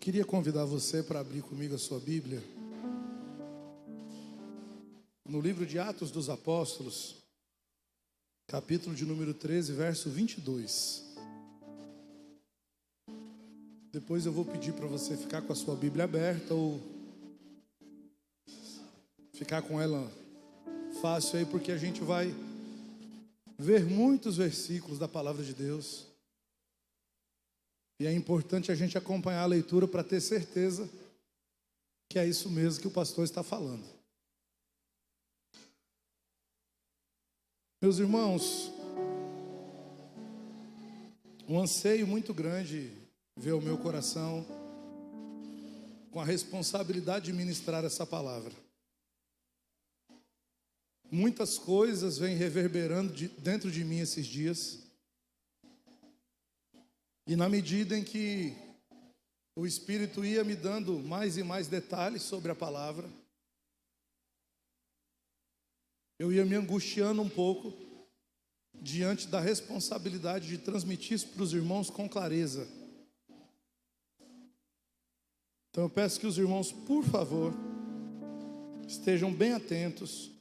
Queria convidar você para abrir comigo a sua Bíblia no livro de Atos dos Apóstolos, capítulo de número 13, verso 22. Depois eu vou pedir para você ficar com a sua Bíblia aberta ou ficar com ela fácil aí, porque a gente vai ver muitos versículos da palavra de Deus. E é importante a gente acompanhar a leitura para ter certeza que é isso mesmo que o pastor está falando. Meus irmãos, um anseio muito grande veio ao meu coração com a responsabilidade de ministrar essa palavra. Muitas coisas vêm reverberando dentro de mim esses dias. E na medida em que o Espírito ia me dando mais e mais detalhes sobre a palavra, eu ia me angustiando um pouco diante da responsabilidade de transmitir isso para os irmãos com clareza. Então eu peço que os irmãos, por favor, estejam bem atentos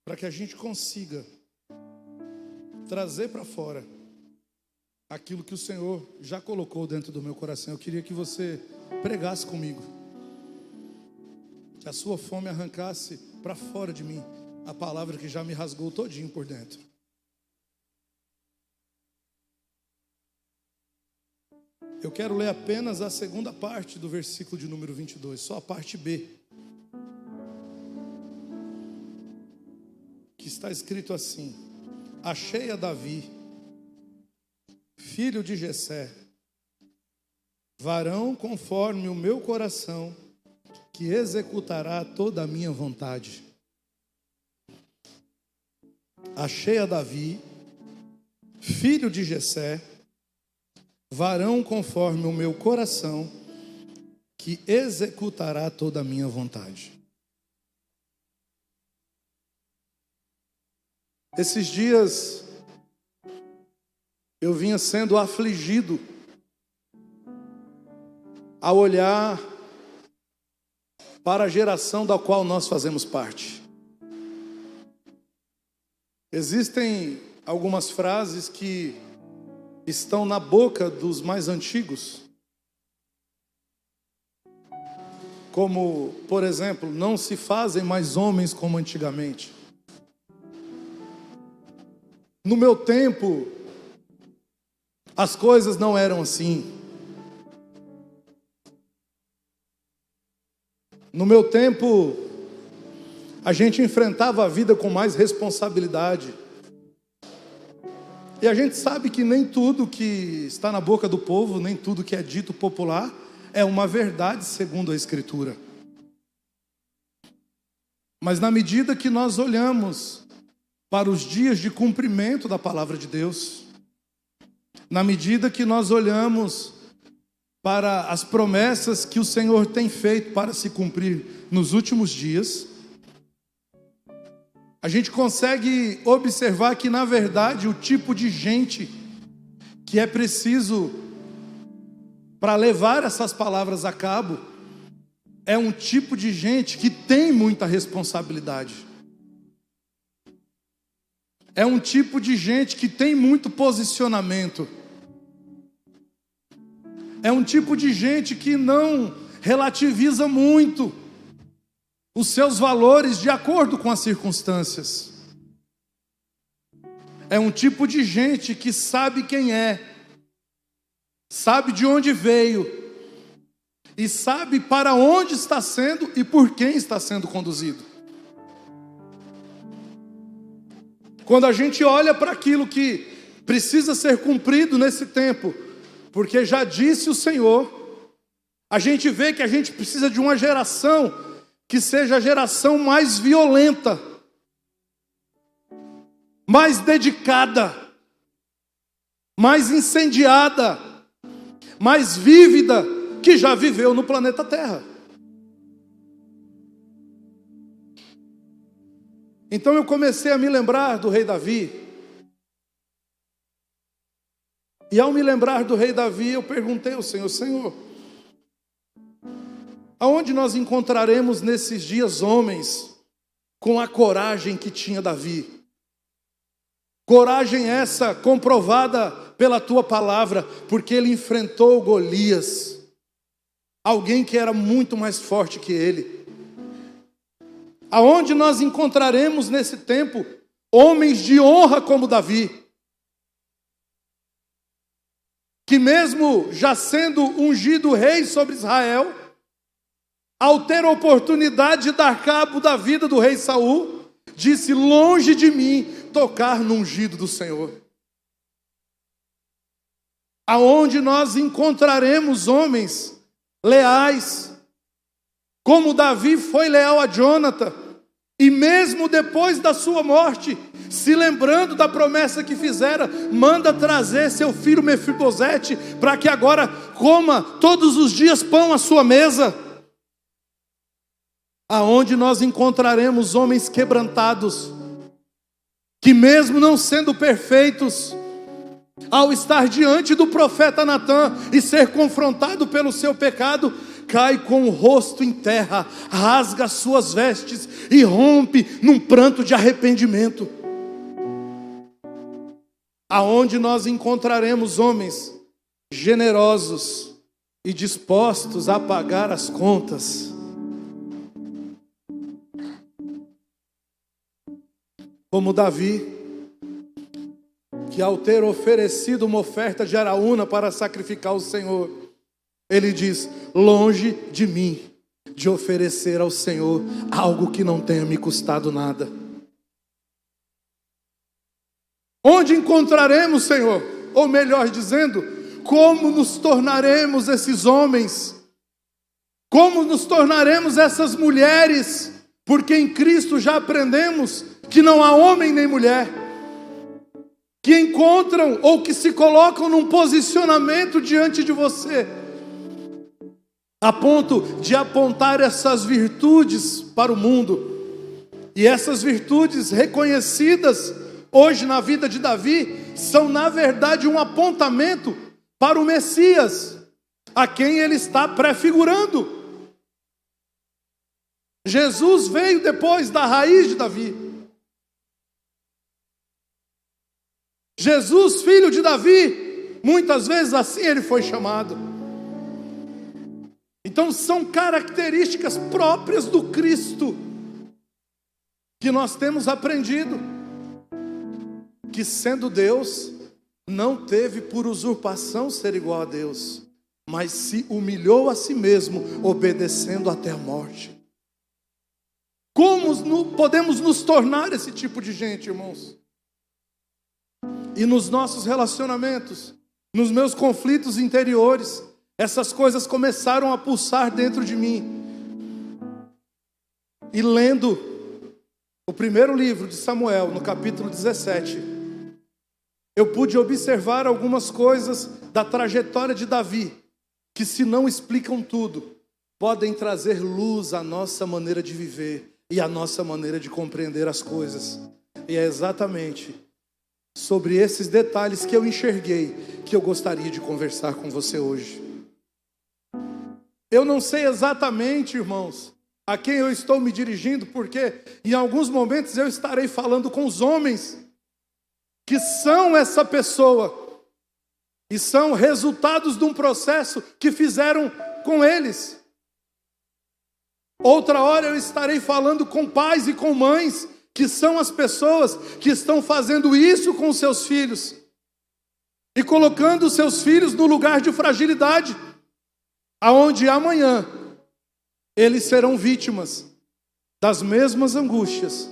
para que a gente consiga trazer para fora aquilo que o Senhor já colocou dentro do meu coração. Eu queria que você pregasse comigo, que a sua fome arrancasse para fora de mim a palavra que já me rasgou todinho por dentro. Eu quero ler apenas a segunda parte do versículo de número 22, só a parte B, que está escrito assim: achei a Davi, filho de Jessé, varão conforme o meu coração, que executará toda a minha vontade. Achei a Davi, filho de Jessé, varão conforme o meu coração, que executará toda a minha vontade. Esses dias eu vinha sendo afligido ao olhar para a geração da qual nós fazemos parte. Existem algumas frases que estão na boca dos mais antigos, como, por exemplo, não se fazem mais homens como antigamente. No meu tempo, as coisas não eram assim. No meu tempo, a gente enfrentava a vida com mais responsabilidade. E a gente sabe que nem tudo que está na boca do povo, nem tudo que é dito popular, é uma verdade segundo a Escritura. Mas na medida que nós olhamos para os dias de cumprimento da palavra de Deus, na medida que nós olhamos para as promessas que o Senhor tem feito para se cumprir nos últimos dias, a gente consegue observar que, na verdade, o tipo de gente que é preciso para levar essas palavras a cabo é um tipo de gente que tem muita responsabilidade. É um tipo de gente que tem muito posicionamento. É um tipo de gente que não relativiza muito os seus valores de acordo com as circunstâncias. É um tipo de gente que sabe quem é, sabe de onde veio e sabe para onde está sendo e por quem está sendo conduzido. Quando a gente olha para aquilo que precisa ser cumprido nesse tempo, porque já disse o Senhor, a gente vê que a gente precisa de uma geração que seja a geração mais violenta, mais dedicada, mais incendiada, mais vívida que já viveu no planeta Terra. Então eu comecei a me lembrar do rei Davi. E ao me lembrar do rei Davi, eu perguntei ao Senhor: Senhor, aonde nós encontraremos nesses dias homens com a coragem que tinha Davi? Coragem essa comprovada pela tua palavra, porque ele enfrentou Golias, alguém que era muito mais forte que ele. Aonde nós encontraremos nesse tempo homens de honra como Davi, que mesmo já sendo ungido rei sobre Israel, ao ter a oportunidade de dar cabo da vida do rei Saul, disse: longe de mim tocar no ungido do Senhor. Aonde nós encontraremos homens leais, como Davi foi leal a Jonathan, e mesmo depois da sua morte, se lembrando da promessa que fizera, manda trazer seu filho Mefibosete, para que agora coma todos os dias pão à sua mesa. Aonde nós encontraremos homens quebrantados, que mesmo não sendo perfeitos, ao estar diante do profeta Natã e ser confrontado pelo seu pecado, cai com o rosto em terra, rasga as suas vestes e rompe num pranto de arrependimento. Aonde nós encontraremos homens generosos e dispostos a pagar as contas. Como Davi, que ao ter oferecido uma oferta de Araúna para sacrificar ao Senhor, ele diz: longe de mim de oferecer ao Senhor algo que não tenha me custado nada. Onde encontraremos, Senhor? Ou melhor dizendo, como nos tornaremos esses homens? Como nos tornaremos essas mulheres? Porque em Cristo já aprendemos que não há homem nem mulher que encontram ou que se colocam num posicionamento diante de você, a ponto de apontar essas virtudes para o mundo. E essas virtudes reconhecidas hoje na vida de Davi são na verdade um apontamento para o Messias, a quem ele está prefigurando. Jesus veio depois da raiz de Davi. Jesus, filho de Davi, muitas vezes assim ele foi chamado. Então são características próprias do Cristo que nós temos aprendido, que sendo Deus, não teve por usurpação ser igual a Deus, mas se humilhou a si mesmo, obedecendo até a morte. Como podemos nos tornar esse tipo de gente, irmãos? E nos nossos relacionamentos, nos meus conflitos interiores, essas coisas começaram a pulsar dentro de mim. E lendo o primeiro livro de Samuel, no capítulo 17, eu pude observar algumas coisas da trajetória de Davi, que se não explicam tudo, podem trazer luz à nossa maneira de viver e à nossa maneira de compreender as coisas. E é exatamente sobre esses detalhes que eu enxerguei que eu gostaria de conversar com você hoje. Eu não sei exatamente, irmãos, a quem eu estou me dirigindo, porque em alguns momentos eu estarei falando com os homens que são essa pessoa e são resultados de um processo que fizeram com eles. Outra hora eu estarei falando com pais e com mães que são as pessoas que estão fazendo isso com seus filhos e colocando os seus filhos no lugar de fragilidade, aonde amanhã eles serão vítimas das mesmas angústias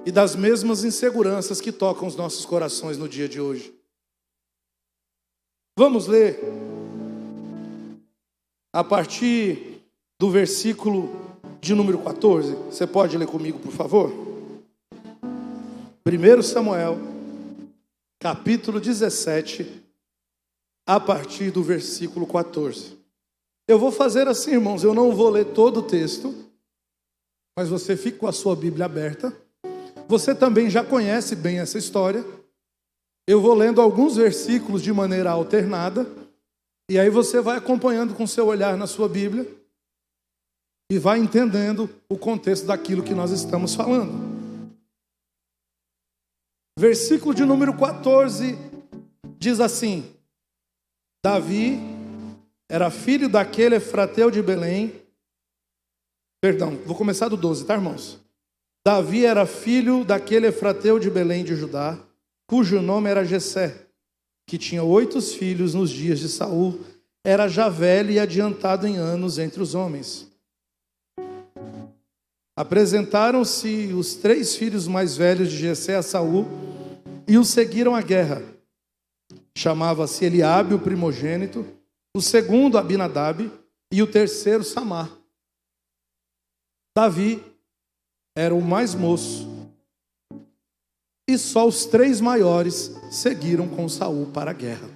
e das mesmas inseguranças que tocam os nossos corações no dia de hoje. Vamos ler a partir do versículo de número 14. Você pode ler comigo, por favor? 1 Samuel, capítulo 17, a partir do versículo 14. Eu vou fazer assim, irmãos, eu não vou ler todo o texto, mas você fica com a sua Bíblia aberta. Você também já conhece bem essa história, Eu vou lendo alguns versículos de maneira alternada, e aí você vai acompanhando com seu olhar na sua Bíblia e vai entendendo o contexto daquilo que nós estamos falando. Versículo de número 14 diz assim: Davi era filho daquele efrateu de Belém. Perdão, vou começar do 12, tá, irmãos? Davi era filho daquele efrateu de Belém de Judá, cujo nome era Jessé, que tinha 8 filhos nos dias de Saul. Era já velho e adiantado em anos entre os homens. Apresentaram-se os 3 filhos mais velhos de Jessé a Saul e o seguiram à guerra. Chamava-se Eliabe, o primogênito, o segundo Abinadab e o terceiro Samar. Davi era o mais moço e só os 3 maiores seguiram com Saul para a guerra.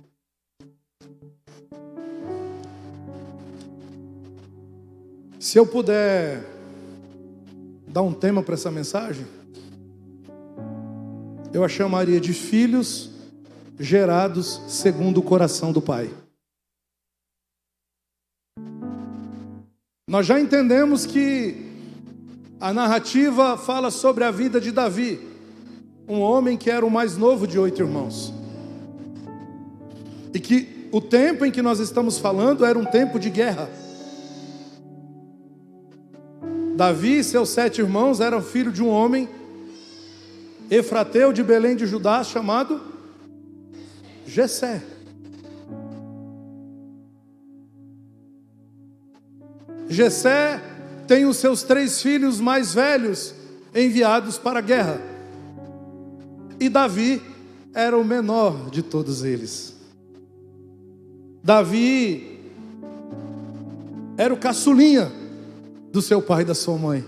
Se eu puder dar um tema para essa mensagem, eu a chamaria de filhos gerados segundo o coração do Pai. Nós já entendemos que a narrativa fala sobre a vida de Davi, um homem que era o mais novo de 8 irmãos. E que o tempo em que nós estamos falando era um tempo de guerra. Davi e seus 7 irmãos eram filhos de um homem efrateu de Belém de Judá chamado Jessé. Jessé tem os seus 3 filhos mais velhos enviados para a guerra. E Davi era o menor de todos eles. Davi era o caçulinha do seu pai e da sua mãe.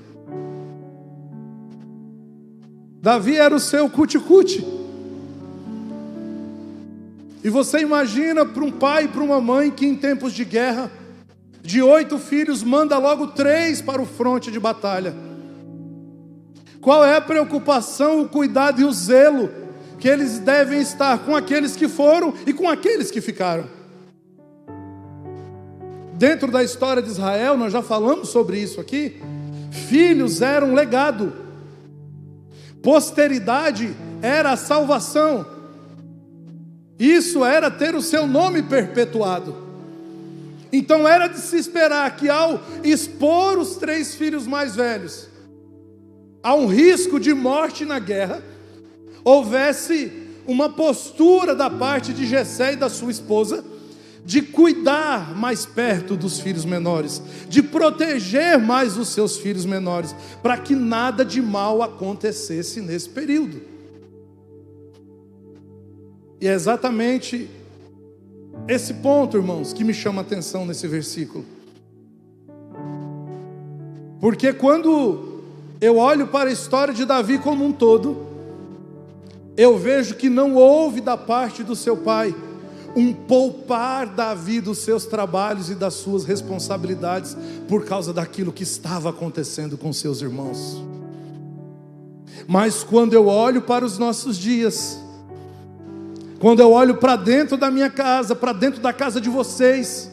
Davi era o seu cuti-cuti. E você imagina para um pai e para uma mãe que em tempos de guerra, de 8 filhos, manda logo 3 para o fronte de batalha. Qual é a preocupação, o cuidado e o zelo que eles devem estar com aqueles que foram e com aqueles que ficaram? Dentro da história de Israel, nós já falamos sobre isso aqui. Filhos eram legado. Posteridade era a salvação. Isso era ter o seu nome perpetuado. Então era de se esperar que ao expor os 3 filhos mais velhos a um risco de morte na guerra, houvesse uma postura da parte de Jessé e da sua esposa de cuidar mais perto dos filhos menores, de proteger mais os seus filhos menores, para que nada de mal acontecesse nesse período. E é exatamente esse ponto, irmãos, que me chama a atenção nesse versículo. Porque quando eu olho para a história de Davi como um todo, eu vejo que não houve da parte do seu pai um poupar Davi dos seus trabalhos e das suas responsabilidades por causa daquilo que estava acontecendo com seus irmãos. Mas quando eu olho para os nossos dias, quando eu olho para dentro da minha casa, para dentro da casa de vocês,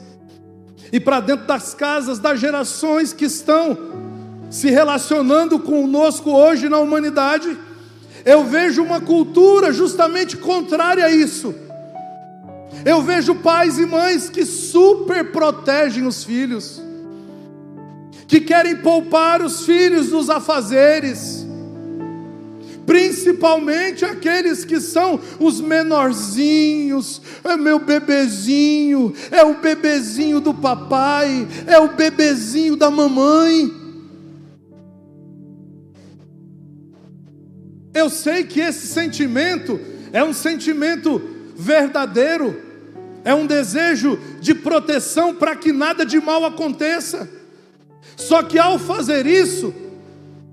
e para dentro das casas das gerações que estão se relacionando conosco hoje na humanidade, eu vejo uma cultura justamente contrária a isso. Eu vejo pais e mães que super protegem os filhos, que querem poupar os filhos dos afazeres, principalmente aqueles que são os menorzinhos. É meu bebezinho, é o bebezinho do papai, é o bebezinho da mamãe. Eu sei que esse sentimento é um sentimento verdadeiro, é um desejo de proteção para que nada de mal aconteça. Só que ao fazer isso,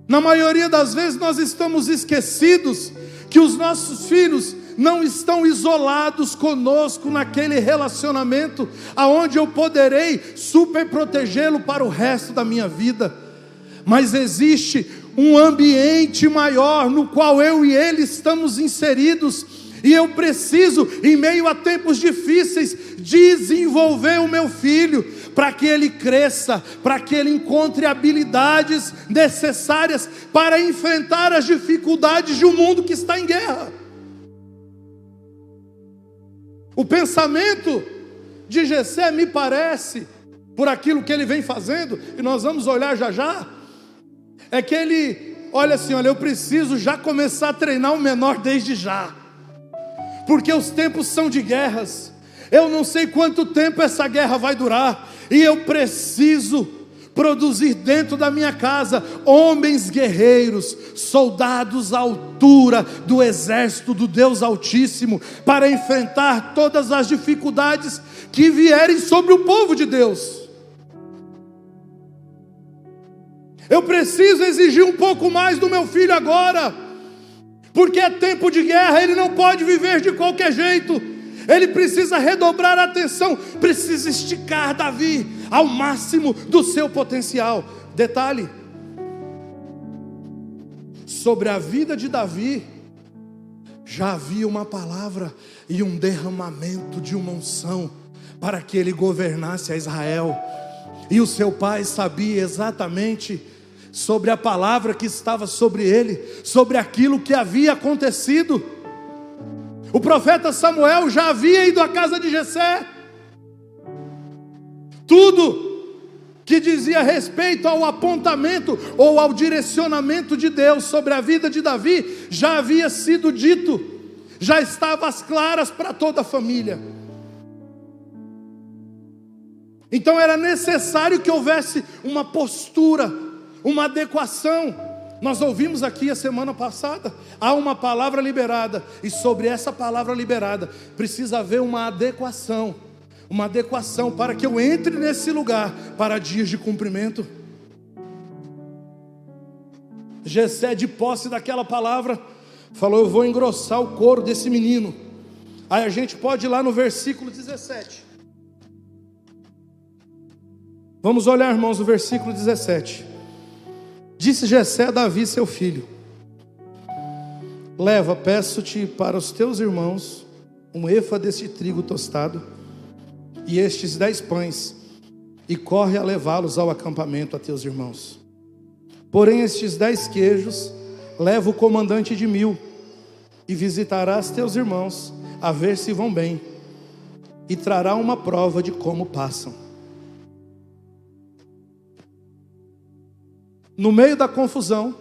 na maioria das vezes nós estamos esquecidos que os nossos filhos não estão isolados conosco naquele relacionamento aonde eu poderei super protegê-lo para o resto da minha vida. Mas existe um ambiente maior no qual eu e ele estamos inseridos, E eu preciso, em meio a tempos difíceis, desenvolver o meu filho, para que ele cresça, para que ele encontre habilidades necessárias para enfrentar as dificuldades de um mundo que está em guerra. O pensamento de Jessé, me parece, por aquilo que ele vem fazendo, e nós vamos olhar já já, é que ele, olha assim, eu preciso já começar a treinar o menor desde já, porque os tempos são de guerras, eu não sei quanto tempo essa guerra vai durar, e eu preciso produzir dentro da minha casa homens guerreiros, soldados à altura do exército do Deus Altíssimo, para enfrentar todas as dificuldades que vierem sobre o povo de Deus. Eu preciso exigir um pouco mais do meu filho agora, porque é tempo de guerra, ele não pode viver de qualquer jeito, ele precisa redobrar a atenção, precisa esticar Davi ao máximo do seu potencial. Detalhe, sobre a vida de Davi, já havia uma palavra e um derramamento de uma unção, para que ele governasse a Israel, e o seu pai sabia exatamente sobre a palavra que estava sobre ele, sobre aquilo que havia acontecido. O profeta Samuel já havia ido à casa de Jessé. Tudo que dizia respeito ao apontamento ou ao direcionamento de Deus sobre a vida de Davi já havia sido dito, já estava às claras para toda a família. Então era necessário que houvesse uma postura, uma adequação. Nós ouvimos aqui a semana passada, há uma palavra liberada, e sobre essa palavra liberada precisa haver uma adequação para que eu entre nesse lugar para dias de cumprimento. Jessé, de posse daquela palavra, falou: eu vou engrossar o couro desse menino. Aí a gente pode ir lá no versículo 17. Vamos olhar, irmãos, o versículo 17. Disse Jessé a Davi, seu filho: leva, peço-te para os teus irmãos, um efa deste trigo tostado, e estes 10 pães, e corre a levá-los ao acampamento a teus irmãos. Porém estes 10 queijos, leva o comandante de 1000, e visitarás teus irmãos, a ver se vão bem, e trará uma prova de como passam. No meio da confusão,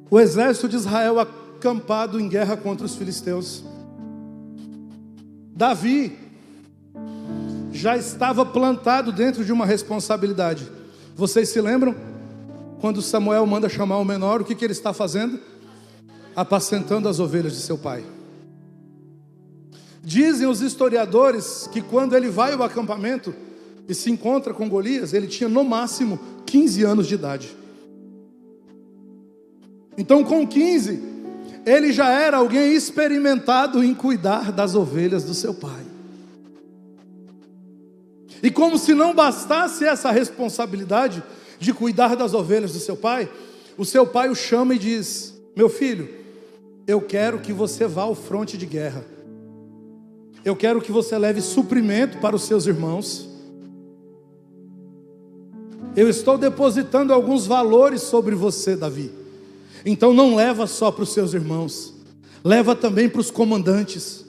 o exército de Israel acampado em guerra contra os filisteus, Davi já estava plantado dentro de uma responsabilidade. Vocês se lembram? Quando Samuel manda chamar o menor, o que ele está fazendo? Apacentando as ovelhas de seu pai. Dizem os historiadores que quando ele vai ao acampamento e se encontra com Golias, ele tinha no máximo 15 anos de idade. Então com 15, ele já era alguém experimentado em cuidar das ovelhas do seu pai. E como se não bastasse essa responsabilidade de cuidar das ovelhas do seu pai, o seu pai o chama e diz: meu filho, eu quero que você vá ao fronte de guerra. Eu quero que você leve suprimento para os seus irmãos. Eu estou depositando alguns valores sobre você, Davi. Então não leva só para os seus irmãos, leva também para os comandantes.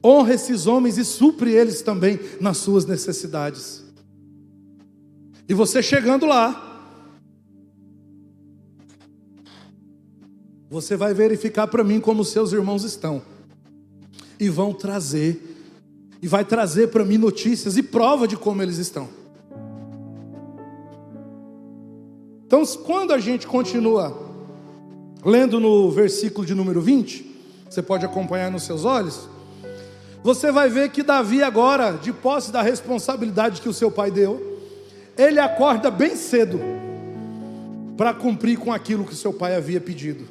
Honra esses homens e supre eles também nas suas necessidades. E você chegando lá, você vai verificar para mim como os seus irmãos estão. E vão trazer, e vai trazer para mim notícias e prova de como eles estão. Então, quando a gente continua lendo no versículo de número 20, você pode acompanhar nos seus olhos, você vai ver que Davi agora, de posse da responsabilidade que o seu pai deu, ele acorda bem cedo para cumprir com aquilo que o seu pai havia pedido.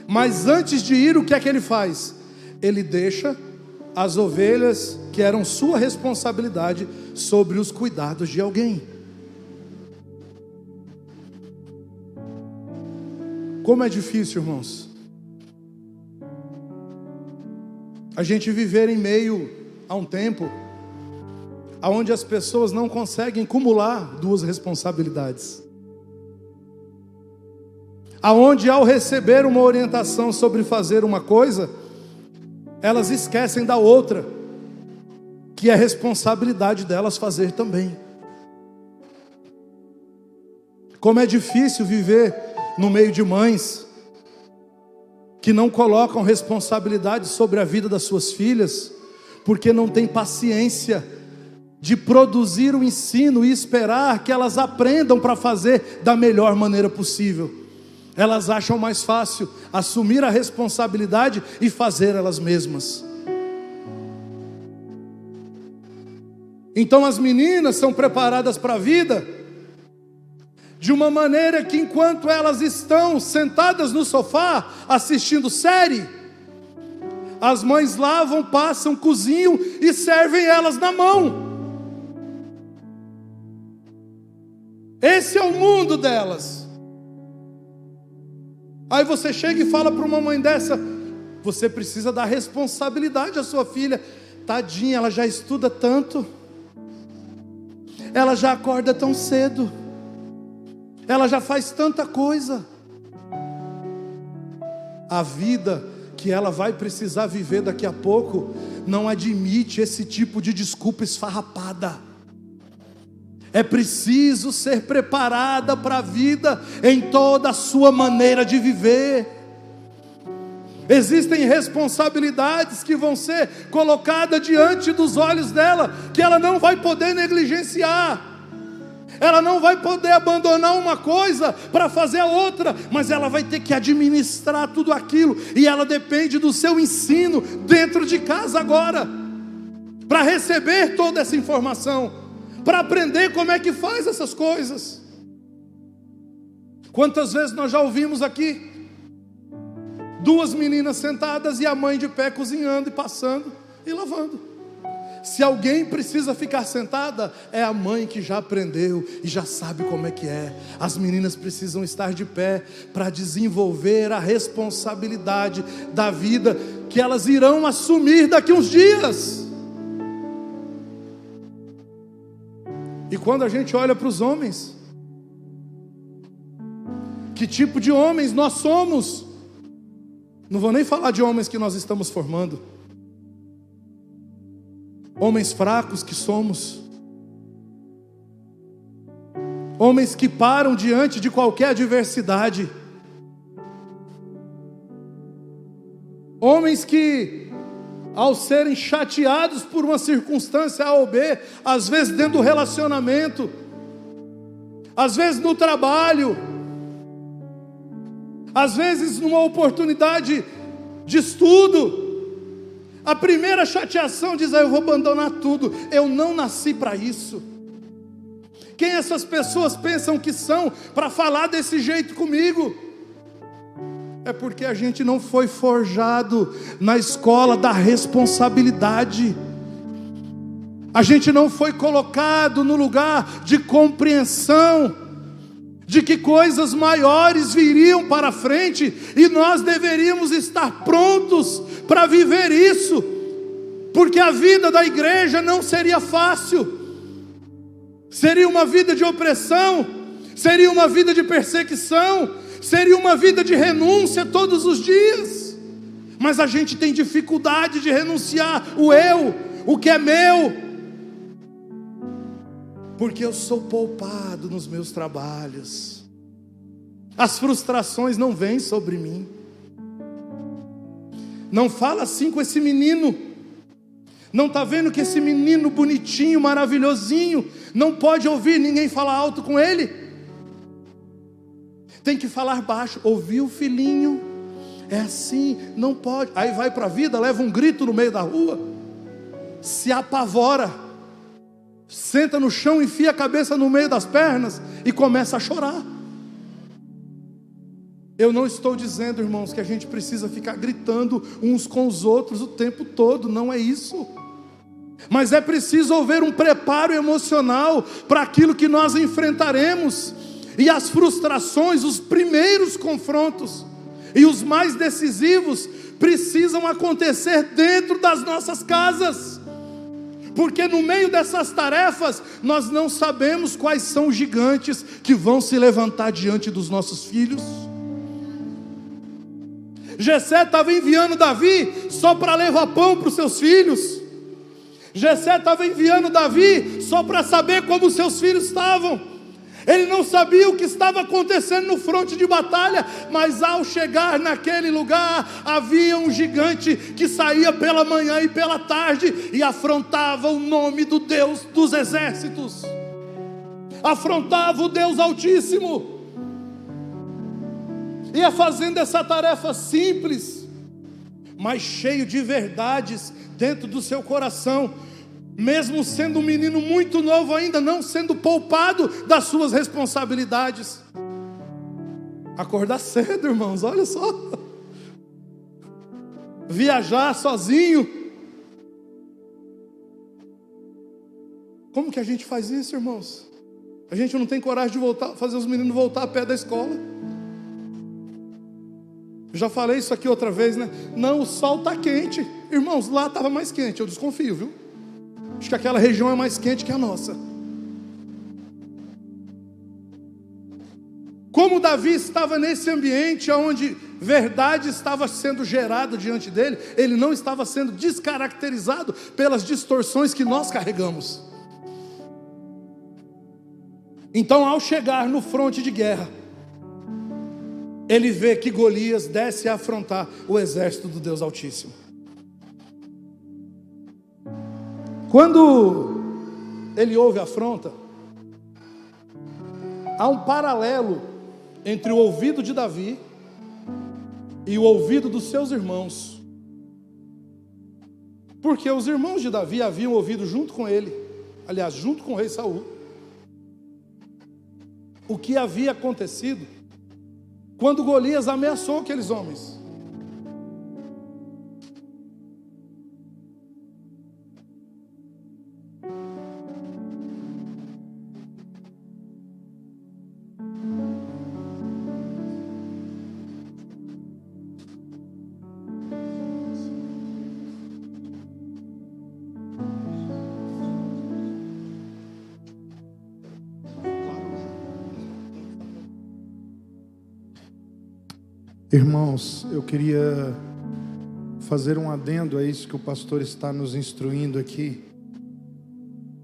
Mas antes de ir, o que é que ele faz? Ele deixa as ovelhas que eram sua responsabilidade sobre os cuidados de alguém. Como é difícil, irmãos, a gente viver em meio a um tempo onde as pessoas não conseguem acumular duas responsabilidades. Aonde ao receber uma orientação sobre fazer uma coisa, elas esquecem da outra, que é responsabilidade delas fazer também. Como é difícil viver no meio de mães que não colocam responsabilidade sobre a vida das suas filhas, porque não tem paciência de produzir o ensino e esperar que elas aprendam para fazer da melhor maneira possível. Elas acham mais fácil assumir a responsabilidade e fazer elas mesmas. Então as meninas são preparadas para a vida de uma maneira que, enquanto elas estão sentadas no sofá assistindo série, as mães lavam, passam, cozinham e servem elas na mão. Esse é o mundo delas. Aí você chega e fala para uma mãe dessa: você precisa dar responsabilidade à sua filha. Tadinha, ela já estuda tanto, ela já acorda tão cedo, ela já faz tanta coisa. A vida que ela vai precisar viver daqui a pouco não admite esse tipo de desculpa esfarrapada. É preciso ser preparada para a vida em toda a sua maneira de viver. Existem responsabilidades que vão ser colocadas diante dos olhos dela, que ela não vai poder negligenciar. Ela não vai poder abandonar uma coisa para fazer a outra, mas ela vai ter que administrar tudo aquilo, e ela depende do seu ensino dentro de casa agora, para receber toda essa informação, para aprender como é que faz essas coisas. Quantas vezes nós já ouvimos aqui duas meninas sentadas e a mãe de pé cozinhando e passando e lavando. Se alguém precisa ficar sentada, é a mãe que já aprendeu e já sabe como é que é. As meninas precisam estar de pé para desenvolver a responsabilidade da vida que elas irão assumir daqui uns dias. E quando a gente olha para os homens, que tipo de homens nós somos? Não vou nem falar de homens que nós estamos formando. Homens fracos que somos. Homens que param diante de qualquer adversidade. Homens que, ao serem chateados por uma circunstância A ou B, às vezes dentro do relacionamento, às vezes no trabalho, às vezes numa oportunidade de estudo, a primeira chateação diz: eu vou abandonar tudo, eu não nasci para isso. Quem essas pessoas pensam que são para falar desse jeito comigo? É porque a gente não foi forjado na escola da responsabilidade. A gente não foi colocado no lugar de compreensão de que coisas maiores viriam para frente, e nós deveríamos estar prontos para viver isso, porque a vida da igreja não seria fácil. Seria uma vida de opressão, seria uma vida de perseguição, seria uma vida de renúncia todos os dias. Mas a gente tem dificuldade de renunciar o eu, o que é meu, porque eu sou poupado nos meus trabalhos. As frustrações não vêm sobre mim. Não fala assim com esse menino. Não está vendo que esse menino bonitinho, maravilhosinho, não pode ouvir ninguém falar alto com ele? Tem que falar baixo. Ouviu, filhinho? É assim, não pode. Aí vai para a vida, leva um grito no meio da rua, se apavora, senta no chão, enfia a cabeça no meio das pernas e começa a chorar. Eu não estou dizendo, irmãos, que a gente precisa ficar gritando uns com os outros o tempo todo, não é isso. Mas é preciso haver um preparo emocional para aquilo que nós enfrentaremos. E as frustrações, os primeiros confrontos e os mais decisivos precisam acontecer dentro das nossas casas. Porque no meio dessas tarefas, nós não sabemos quais são os gigantes que vão se levantar diante dos nossos filhos. Jessé estava enviando Davi só para levar pão para os seus filhos. Jessé estava enviando Davi só para saber como os seus filhos estavam. Ele não sabia o que estava acontecendo no fronte de batalha, mas ao chegar naquele lugar, havia um gigante que saía pela manhã e pela tarde e afrontava o nome do Deus dos exércitos, afrontava o Deus Altíssimo. Ia fazendo essa tarefa simples, mas cheio de verdades dentro do seu coração, mesmo sendo um menino muito novo ainda, não sendo poupado das suas responsabilidades. Acordar cedo, irmãos, olha só. Viajar sozinho. Como que a gente faz isso, irmãos? A gente não tem coragem de voltar, fazer os meninos voltar a pé da escola. Eu já falei isso aqui outra vez, né? Não, o sol está quente. Irmãos, lá estava mais quente, eu desconfio, viu? Acho que aquela região é mais quente que a nossa. Como Davi estava nesse ambiente onde verdade estava sendo gerada diante dele, ele não estava sendo descaracterizado pelas distorções que nós carregamos. Então, ao chegar no fronte de guerra, ele vê que Golias desce a afrontar o exército do Deus Altíssimo. Quando ele ouve a afronta, há um paralelo entre o ouvido de Davi e o ouvido dos seus irmãos. Porque os irmãos de Davi haviam ouvido junto com ele, aliás, junto com o rei Saul, o que havia acontecido quando Golias ameaçou aqueles homens. Irmãos, eu queria fazer um adendo a isso que o pastor está nos instruindo aqui.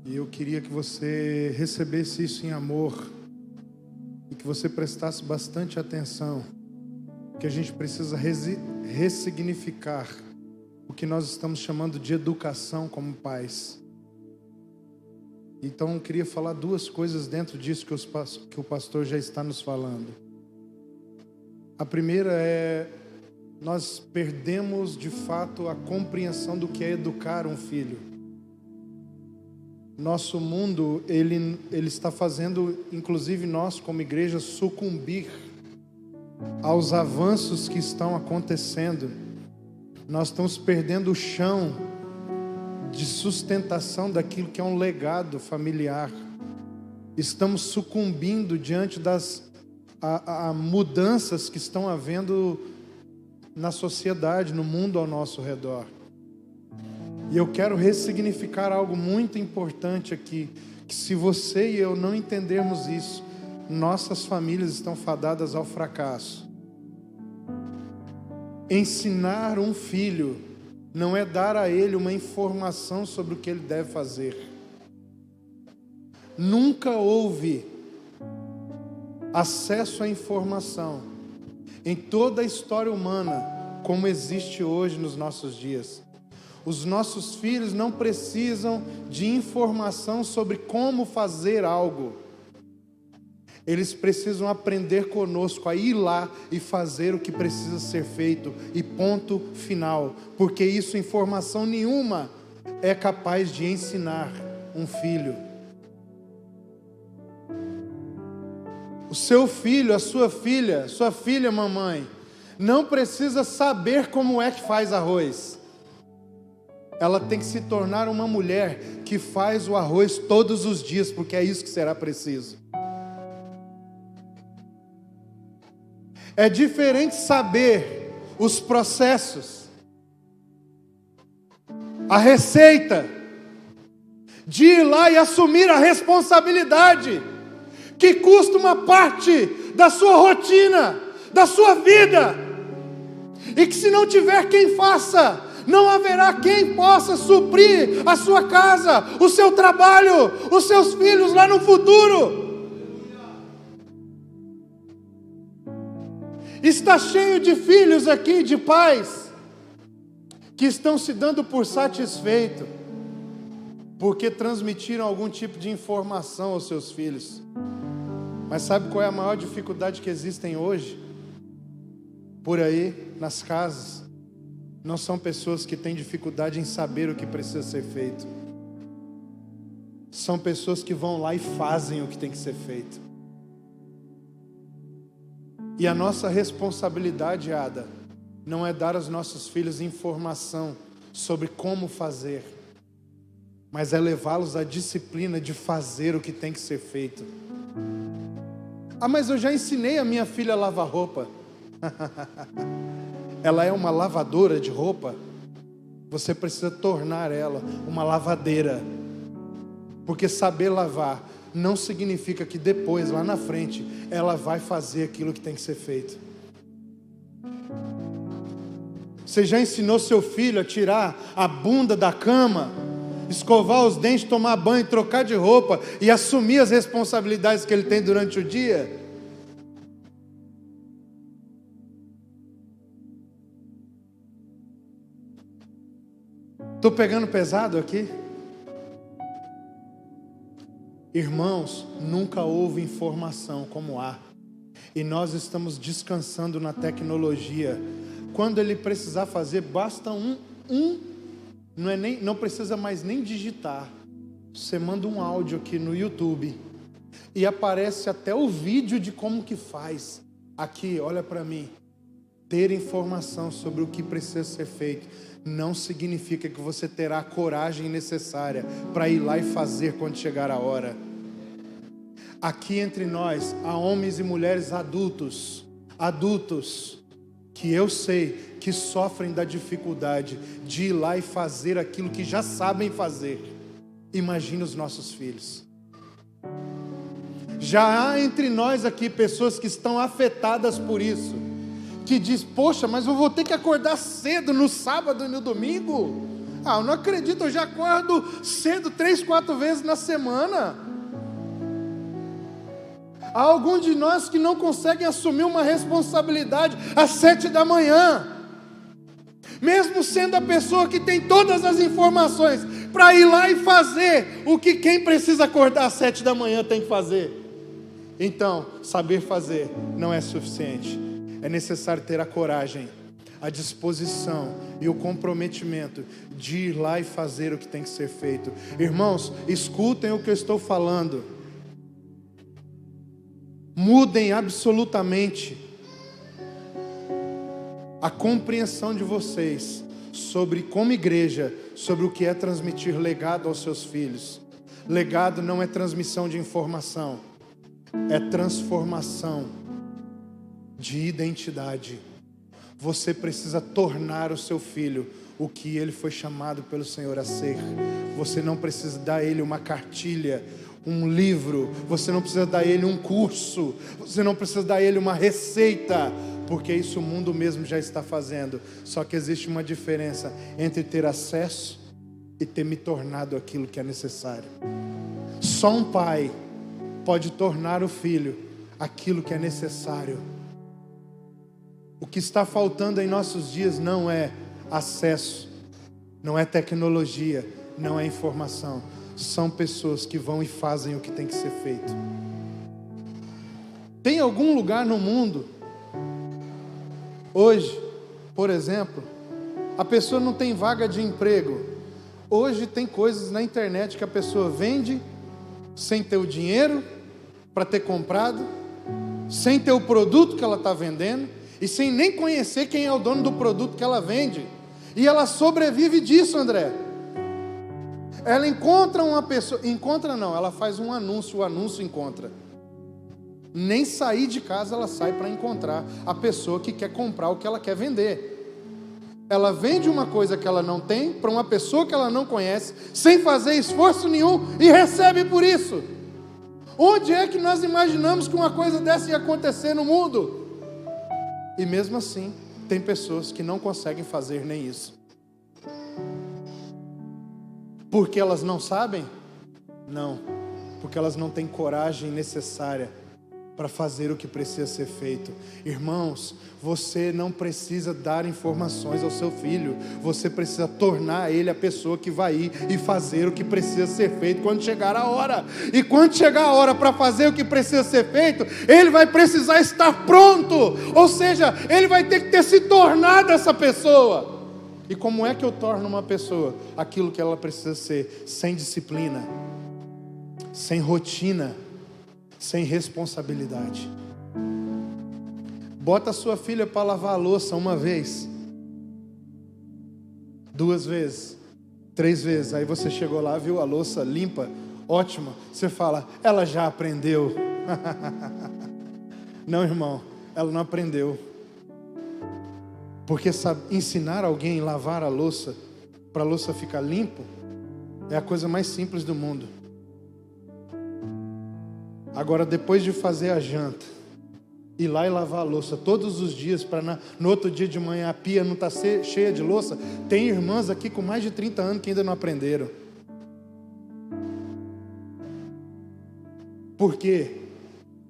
E eu queria que você recebesse isso em amor e que você prestasse bastante atenção, que a gente precisa ressignificar o que nós estamos chamando de educação como pais. Então eu queria falar duas coisas dentro disso que o pastor já está nos falando. A primeira é, nós perdemos de fato a compreensão do que é educar um filho. Nosso mundo, ele está fazendo, inclusive nós como igreja, sucumbir aos avanços que estão acontecendo. Nós estamos perdendo o chão de sustentação daquilo que é um legado familiar. Estamos sucumbindo diante das mudanças que estão havendo na sociedade, no mundo ao nosso redor. E eu quero ressignificar algo muito importante aqui, que se você e eu não entendermos isso, nossas famílias estão fadadas ao fracasso. Ensinar um filho não é dar a ele uma informação sobre o que ele deve fazer. Nunca houve acesso à informação em toda a história humana como existe hoje nos nossos dias. Os nossos filhos não precisam de informação sobre como fazer algo. Eles precisam aprender conosco a ir lá e fazer o que precisa ser feito e ponto final, porque isso informação nenhuma é capaz de ensinar um filho. O seu filho, a sua filha, mamãe, não precisa saber como é que faz arroz. Ela tem que se tornar uma mulher que faz o arroz todos os dias, porque é isso que será preciso. É diferente saber os processos, a receita, de ir lá e assumir a responsabilidade, que custa uma parte da sua rotina, da sua vida, e que se não tiver quem faça, não haverá quem possa suprir a sua casa, o seu trabalho, os seus filhos lá no futuro. Está cheio de filhos aqui, de pais, que estão se dando por satisfeito, porque transmitiram algum tipo de informação aos seus filhos. Mas sabe qual é a maior dificuldade que existem hoje? Por aí, nas casas, não são pessoas que têm dificuldade em saber o que precisa ser feito. São pessoas que vão lá e fazem o que tem que ser feito. E a nossa responsabilidade, Ada, não é dar aos nossos filhos informação sobre como fazer, mas é levá-los à disciplina de fazer o que tem que ser feito. Ah, mas eu já ensinei a minha filha a lavar roupa. Ela é uma lavadora de roupa? Você precisa tornar ela uma lavadeira. Porque saber lavar não significa que depois, lá na frente, ela vai fazer aquilo que tem que ser feito. Você já ensinou seu filho a tirar a bunda da cama, escovar os dentes, tomar banho, trocar de roupa e assumir as responsabilidades que ele tem durante o dia? Estou pegando pesado aqui? Irmãos, nunca houve informação como há, e nós estamos descansando na tecnologia. Quando ele precisar fazer, basta não precisa mais nem digitar. Você manda um áudio aqui no YouTube e aparece até o vídeo de como que faz. Aqui, olha para mim. Ter informação sobre o que precisa ser feito não significa que você terá a coragem necessária para ir lá e fazer quando chegar a hora. Aqui entre nós há homens e mulheres adultos, que eu sei que sofrem da dificuldade de ir lá e fazer aquilo que já sabem fazer. Imagina os nossos filhos. Já há entre nós aqui pessoas que estão afetadas por isso, que diz: poxa, mas eu vou ter que acordar cedo no sábado e no domingo? Eu não acredito, eu já acordo cedo 3, 4 vezes na semana. Há alguns de nós que não conseguem assumir uma responsabilidade às 7 da manhã, mesmo sendo a pessoa que tem todas as informações para ir lá e fazer o que quem precisa acordar às 7 da manhã tem que fazer. Então, saber fazer não é suficiente. É necessário ter a coragem, a disposição e o comprometimento de ir lá e fazer o que tem que ser feito. Irmãos, escutem o que eu estou falando. Mudem absolutamente a compreensão de vocês sobre, como igreja, sobre o que é transmitir legado aos seus filhos. Legado não é transmissão de informação, é transformação de identidade. Você precisa tornar o seu filho o que ele foi chamado pelo Senhor a ser. Você não precisa dar a ele uma cartilha, um livro, você não precisa dar a ele um curso, você não precisa dar a ele uma receita, porque isso o mundo mesmo já está fazendo. Só que existe uma diferença entre ter acesso e ter me tornado aquilo que é necessário. Só um pai pode tornar o filho aquilo que é necessário. O que está faltando em nossos dias não é acesso, não é tecnologia, não é informação. São pessoas que vão e fazem o que tem que ser feito. Tem algum lugar no mundo, hoje, por exemplo, a pessoa não tem vaga de emprego. Hoje tem coisas na internet que a pessoa vende sem ter o dinheiro para ter comprado, sem ter o produto que ela está vendendo e sem nem conhecer quem é o dono do produto que ela vende. E ela sobrevive disso, André. Ela encontra uma pessoa, ela faz um anúncio, o anúncio encontra. Nem sair de casa ela sai para encontrar a pessoa que quer comprar o que ela quer vender. Ela vende uma coisa que ela não tem para uma pessoa que ela não conhece, sem fazer esforço nenhum, e recebe por isso. Onde é que nós imaginamos que uma coisa dessa ia acontecer no mundo? E mesmo assim, tem pessoas que não conseguem fazer nem isso. Porque elas não sabem? Não, porque elas não têm coragem necessária para fazer o que precisa ser feito. Irmãos, você não precisa dar informações ao seu filho, você precisa tornar ele a pessoa que vai ir e fazer o que precisa ser feito quando chegar a hora. E quando chegar a hora para fazer o que precisa ser feito, ele vai precisar estar pronto, ou seja, ele vai ter que ter se tornado essa pessoa. E como é que eu torno uma pessoa aquilo que ela precisa ser? Sem disciplina, sem rotina, sem responsabilidade. Bota a sua filha para lavar a louça uma vez, 2 vezes, 3 vezes. Aí você chegou lá, viu a louça limpa, ótima. Você fala, ela já aprendeu. Não, irmão, ela não aprendeu. Porque ensinar alguém a lavar a louça, para a louça ficar limpa, é a coisa mais simples do mundo. Agora, depois de fazer a janta, ir lá e lavar a louça todos os dias, para no outro dia de manhã a pia não estar cheia de louça, tem irmãs aqui com mais de 30 anos que ainda não aprenderam. Por quê?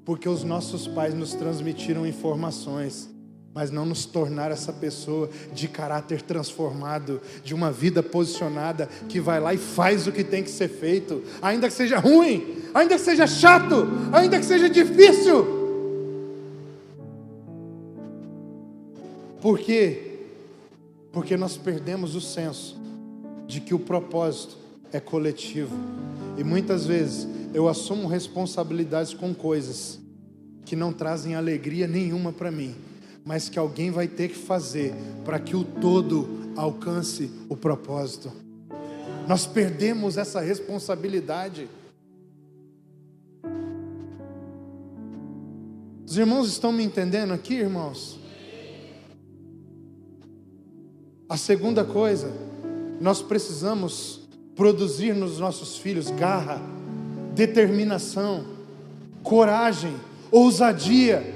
Porque os nossos pais nos transmitiram informações, mas não nos tornaram essa pessoa de caráter transformado, de uma vida posicionada, que vai lá e faz o que tem que ser feito, ainda que seja ruim, ainda que seja chato, ainda que seja difícil. Por quê? Porque nós perdemos o senso de que o propósito é coletivo. E muitas vezes eu assumo responsabilidades com coisas que não trazem alegria nenhuma para mim, mas que alguém vai ter que fazer para que o todo alcance o propósito. Nós perdemos essa responsabilidade. Os irmãos estão me entendendo aqui, irmãos? A segunda coisa, nós precisamos produzir nos nossos filhos garra, determinação, coragem, ousadia.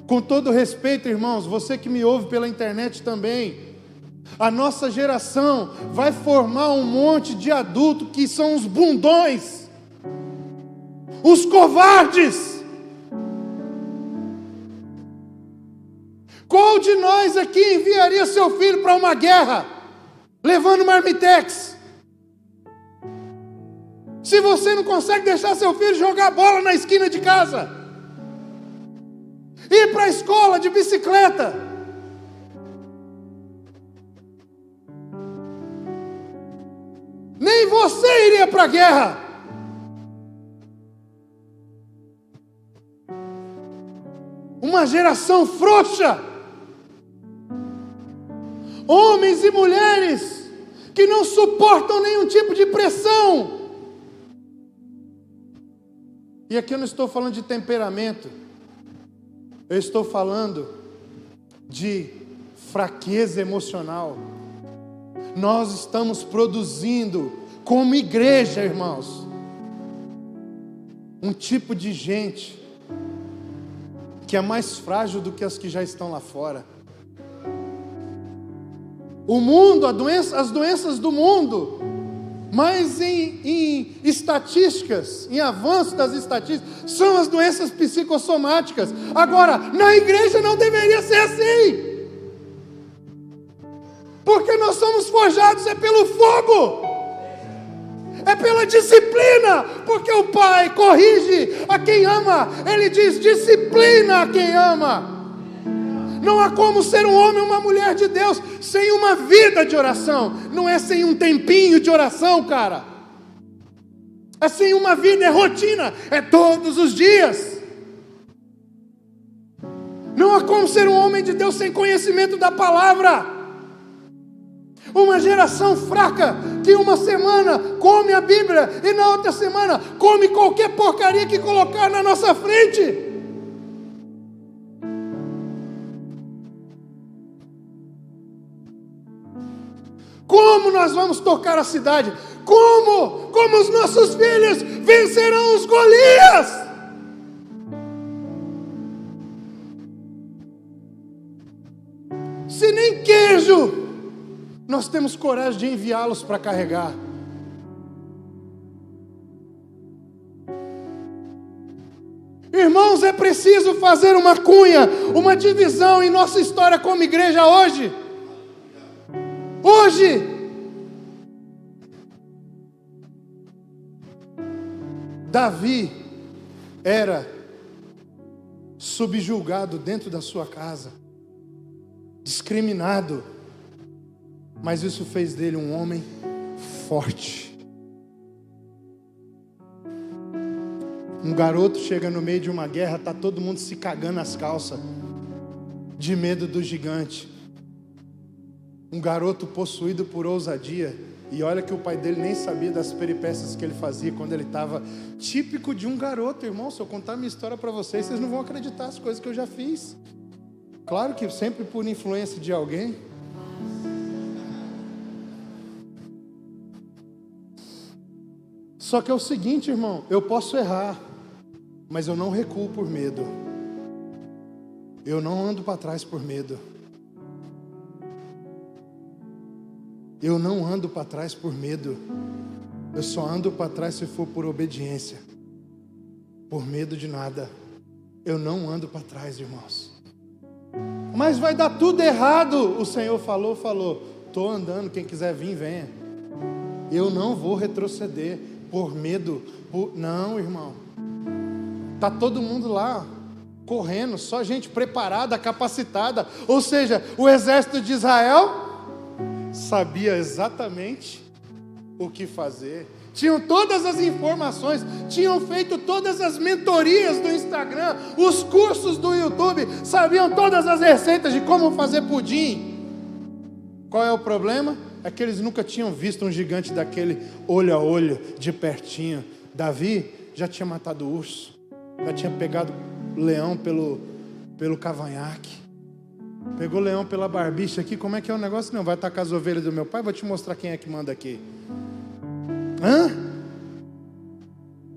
Com todo respeito, irmãos, você que me ouve pela internet também, a nossa geração vai formar um monte de adultos que são os bundões, os covardes. Qual de nós aqui enviaria seu filho para uma guerra, levando marmitex? Se você não consegue deixar seu filho jogar bola na esquina de casa, ir para a escola de bicicleta, nem você iria para a guerra. Uma geração frouxa, homens e mulheres que não suportam nenhum tipo de pressão. E aqui eu não estou falando de temperamento, eu estou falando de fraqueza emocional. Nós estamos produzindo, como igreja, irmãos, um tipo de gente que é mais frágil do que as que já estão lá fora. O mundo, as doenças do mundo, mas em estatísticas, em avanço das estatísticas, são as doenças psicossomáticas. Agora, na igreja não deveria ser assim, porque nós somos forjados pelo fogo, é pela disciplina, porque o Pai corrige a quem ama, Ele diz, disciplina a quem ama. Não há como ser um homem ou uma mulher de Deus sem uma vida de oração. Não é sem um tempinho de oração, cara. É sem uma vida, é rotina, é todos os dias. Não há como ser um homem de Deus sem conhecimento da palavra. Uma geração fraca que uma semana come a Bíblia e na outra semana come qualquer porcaria que colocar na nossa frente. Como nós vamos tocar a cidade? Como os nossos filhos vencerão os Golias? Se nem queijo nós temos coragem de enviá-los para carregar. Irmãos, é preciso fazer uma cunha, uma divisão em nossa história como igreja hoje. Hoje, Davi era subjugado dentro da sua casa, discriminado, mas isso fez dele um homem forte. Um garoto chega no meio de uma guerra, está todo mundo se cagando as calças, de medo do gigante. Um garoto possuído por ousadia, e olha que o pai dele nem sabia das peripécias que ele fazia quando ele estava, típico de um garoto, irmão. Se eu contar minha história para vocês, vocês não vão acreditar as coisas que eu já fiz. Claro que sempre por influência de alguém. Só que é o seguinte, irmão, eu posso errar, mas eu não recuo por medo. Eu não ando para trás por medo. Eu não ando para trás por medo. Eu só ando para trás se for por obediência. Por medo de nada. Eu não ando para trás, irmãos. Mas vai dar tudo errado. O Senhor falou. Estou andando, quem quiser vir, venha. Eu não vou retroceder por medo. Não, irmão. Está todo mundo lá, correndo, só gente preparada, capacitada. Ou seja, o exército de Israel sabia exatamente o que fazer. Tinham todas as informações, tinham feito todas as mentorias do Instagram, os cursos do YouTube, sabiam todas as receitas de como fazer pudim. Qual é o problema? É que eles nunca tinham visto um gigante daquele olho a olho, de pertinho. Davi já tinha matado o urso, já tinha pegado o leão pelo cavanhaque, pegou o leão pela barbicha aqui. Como é que é o negócio? Não, vai atacar as ovelhas do meu pai? Vou te mostrar quem é que manda aqui.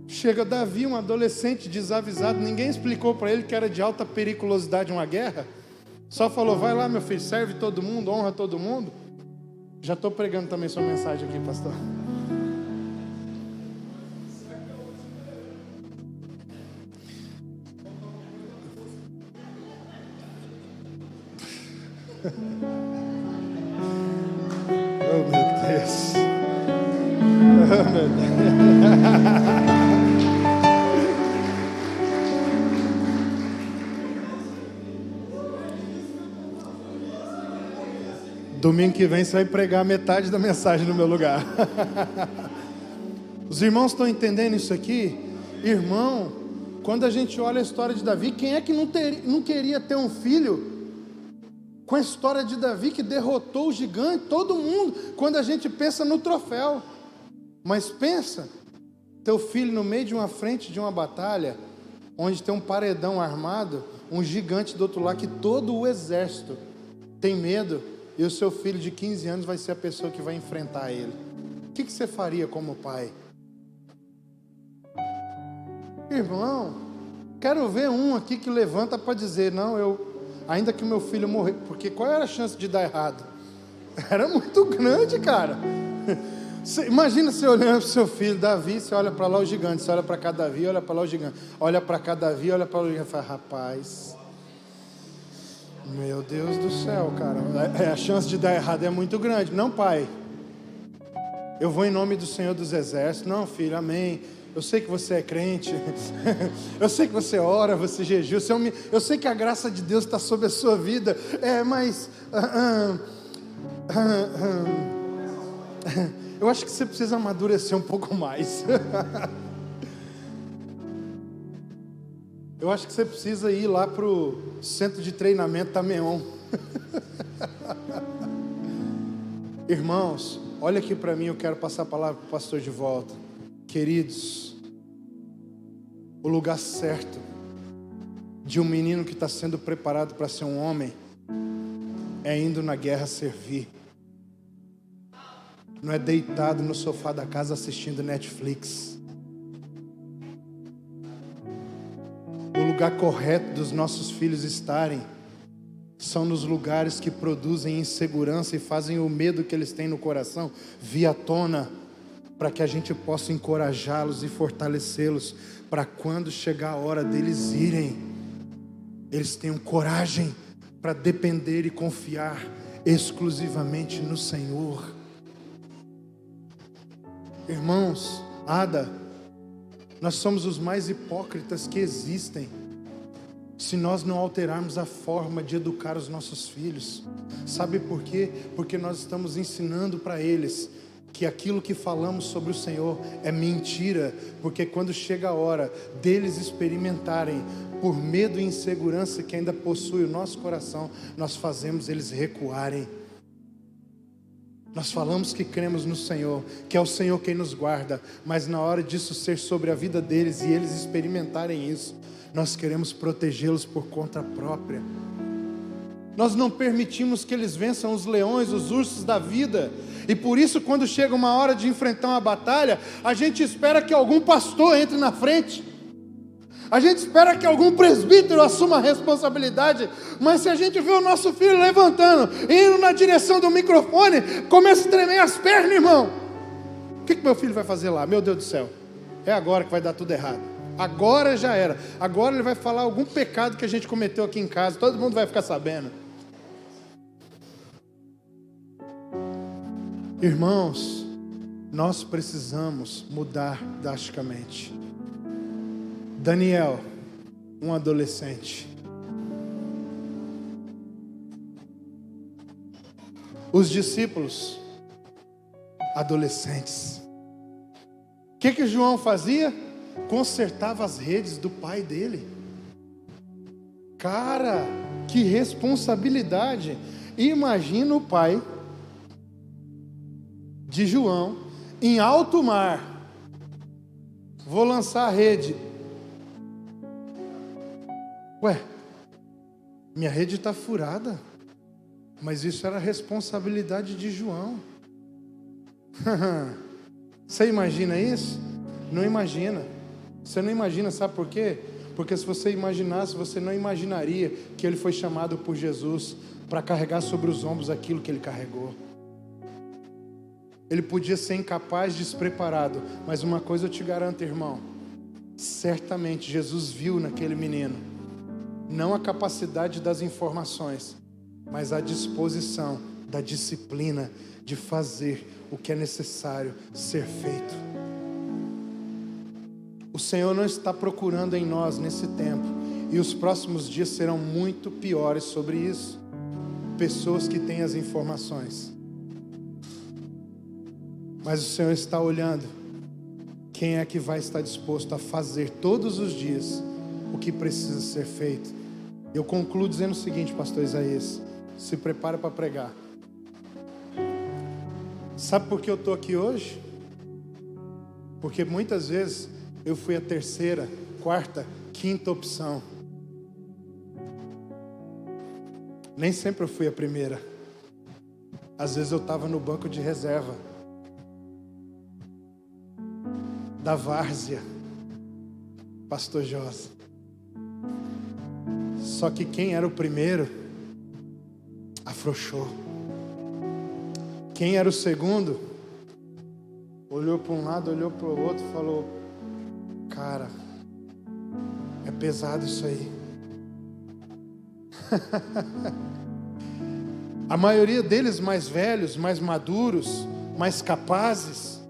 Chega Davi, um adolescente desavisado, ninguém explicou para ele que era de alta periculosidade uma guerra. Só falou, vai lá meu filho, serve todo mundo, honra todo mundo. Já estou pregando também sua mensagem aqui, pastor. Oh meu Deus. Oh meu Deus. Domingo que vem você vai pregar metade da mensagem no meu lugar. Os irmãos estão entendendo isso aqui? Irmão, quando a gente olha a história de Davi, quem é que não queria ter um filho com a história de Davi que derrotou o gigante? Todo mundo, quando a gente pensa no troféu. Mas pensa, teu filho no meio de uma frente de uma batalha, onde tem um paredão armado, um gigante do outro lado, que todo o exército tem medo, e o seu filho de 15 anos vai ser a pessoa que vai enfrentar ele. O que você faria como pai? Irmão, quero ver um aqui que levanta para dizer, não, ainda que o meu filho morrer, porque qual era a chance de dar errado? Era muito grande, cara. Imagina você olhando para o seu filho, Davi, você olha para lá o gigante, você olha para cá Davi, olha para lá o gigante, olha para cá Davi, olha para lá o gigante, fala, rapaz, meu Deus do céu, cara, a chance de dar errado é muito grande. Não, pai, eu vou em nome do Senhor dos Exércitos. Não, filho, amém. Eu sei que você é crente, eu sei que você ora, você jejua, eu sei que a graça de Deus está sobre a sua vida, mas eu acho que você precisa amadurecer um pouco mais. Eu acho que você precisa ir lá para o centro de treinamento Tameon. Irmãos, olha aqui para mim, eu quero passar a palavra para o pastor de volta. Queridos, o lugar certo de um menino que está sendo preparado para ser um homem é indo na guerra servir. Não é deitado no sofá da casa assistindo Netflix. O lugar correto dos nossos filhos estarem são nos lugares que produzem insegurança e fazem o medo que eles têm no coração vir à tona, para que a gente possa encorajá-los e fortalecê-los, para quando chegar a hora deles irem, eles tenham coragem para depender e confiar exclusivamente no Senhor. Irmãos, Ada, nós somos os mais hipócritas que existem se nós não alterarmos a forma de educar os nossos filhos. Sabe por quê? Porque nós estamos ensinando para eles que aquilo que falamos sobre o Senhor é mentira, porque quando chega a hora deles experimentarem, por medo e insegurança que ainda possui o nosso coração, nós fazemos eles recuarem. Nós falamos que cremos no Senhor, que é o Senhor quem nos guarda, mas na hora disso ser sobre a vida deles e eles experimentarem isso, nós queremos protegê-los por conta própria. Nós não permitimos que eles vençam os leões, os ursos da vida. E por isso, quando chega uma hora de enfrentar uma batalha, a gente espera que algum pastor entre na frente. A gente espera que algum presbítero assuma a responsabilidade. Mas se a gente vê o nosso filho levantando, indo na direção do microfone, começa a tremer as pernas, irmão. O que meu filho vai fazer lá? Meu Deus do céu, é agora que vai dar tudo errado. Agora já era. Agora ele vai falar algum pecado que a gente cometeu aqui em casa. Todo mundo vai ficar sabendo. Irmãos, nós precisamos mudar drasticamente. Daniel, um adolescente. Os discípulos, adolescentes. O que João fazia? Consertava as redes do pai dele. Cara, que responsabilidade. Imagina o pai de João em alto mar. Vou lançar a rede. Ué, minha rede está furada. Mas isso era responsabilidade de João. Você imagina isso? Não imagina. Você não imagina, sabe por quê? Porque se você imaginasse, você não imaginaria que ele foi chamado por Jesus para carregar sobre os ombros aquilo que ele carregou. Ele podia ser incapaz, despreparado, mas uma coisa eu te garanto, irmão, certamente Jesus viu naquele menino, não a capacidade das informações, mas a disposição da disciplina de fazer o que é necessário ser feito. O Senhor não está procurando em nós nesse tempo, e os próximos dias serão muito piores sobre isso, pessoas que têm as informações. Mas o Senhor está olhando quem é que vai estar disposto a fazer todos os dias o que precisa ser feito. Eu concluo dizendo o seguinte, pastor Isaías, se prepara para pregar. Sabe por que eu estou aqui hoje? Porque muitas vezes eu fui a terceira, quarta, quinta opção. Nem sempre eu fui a primeira. Às vezes eu estava no banco de reserva da várzea, pastor Josa. Só que quem era o primeiro afrouxou. Quem era o segundo olhou para um lado, olhou para o outro e falou: cara, é pesado isso aí. A maioria deles mais velhos, mais maduros, mais capazes,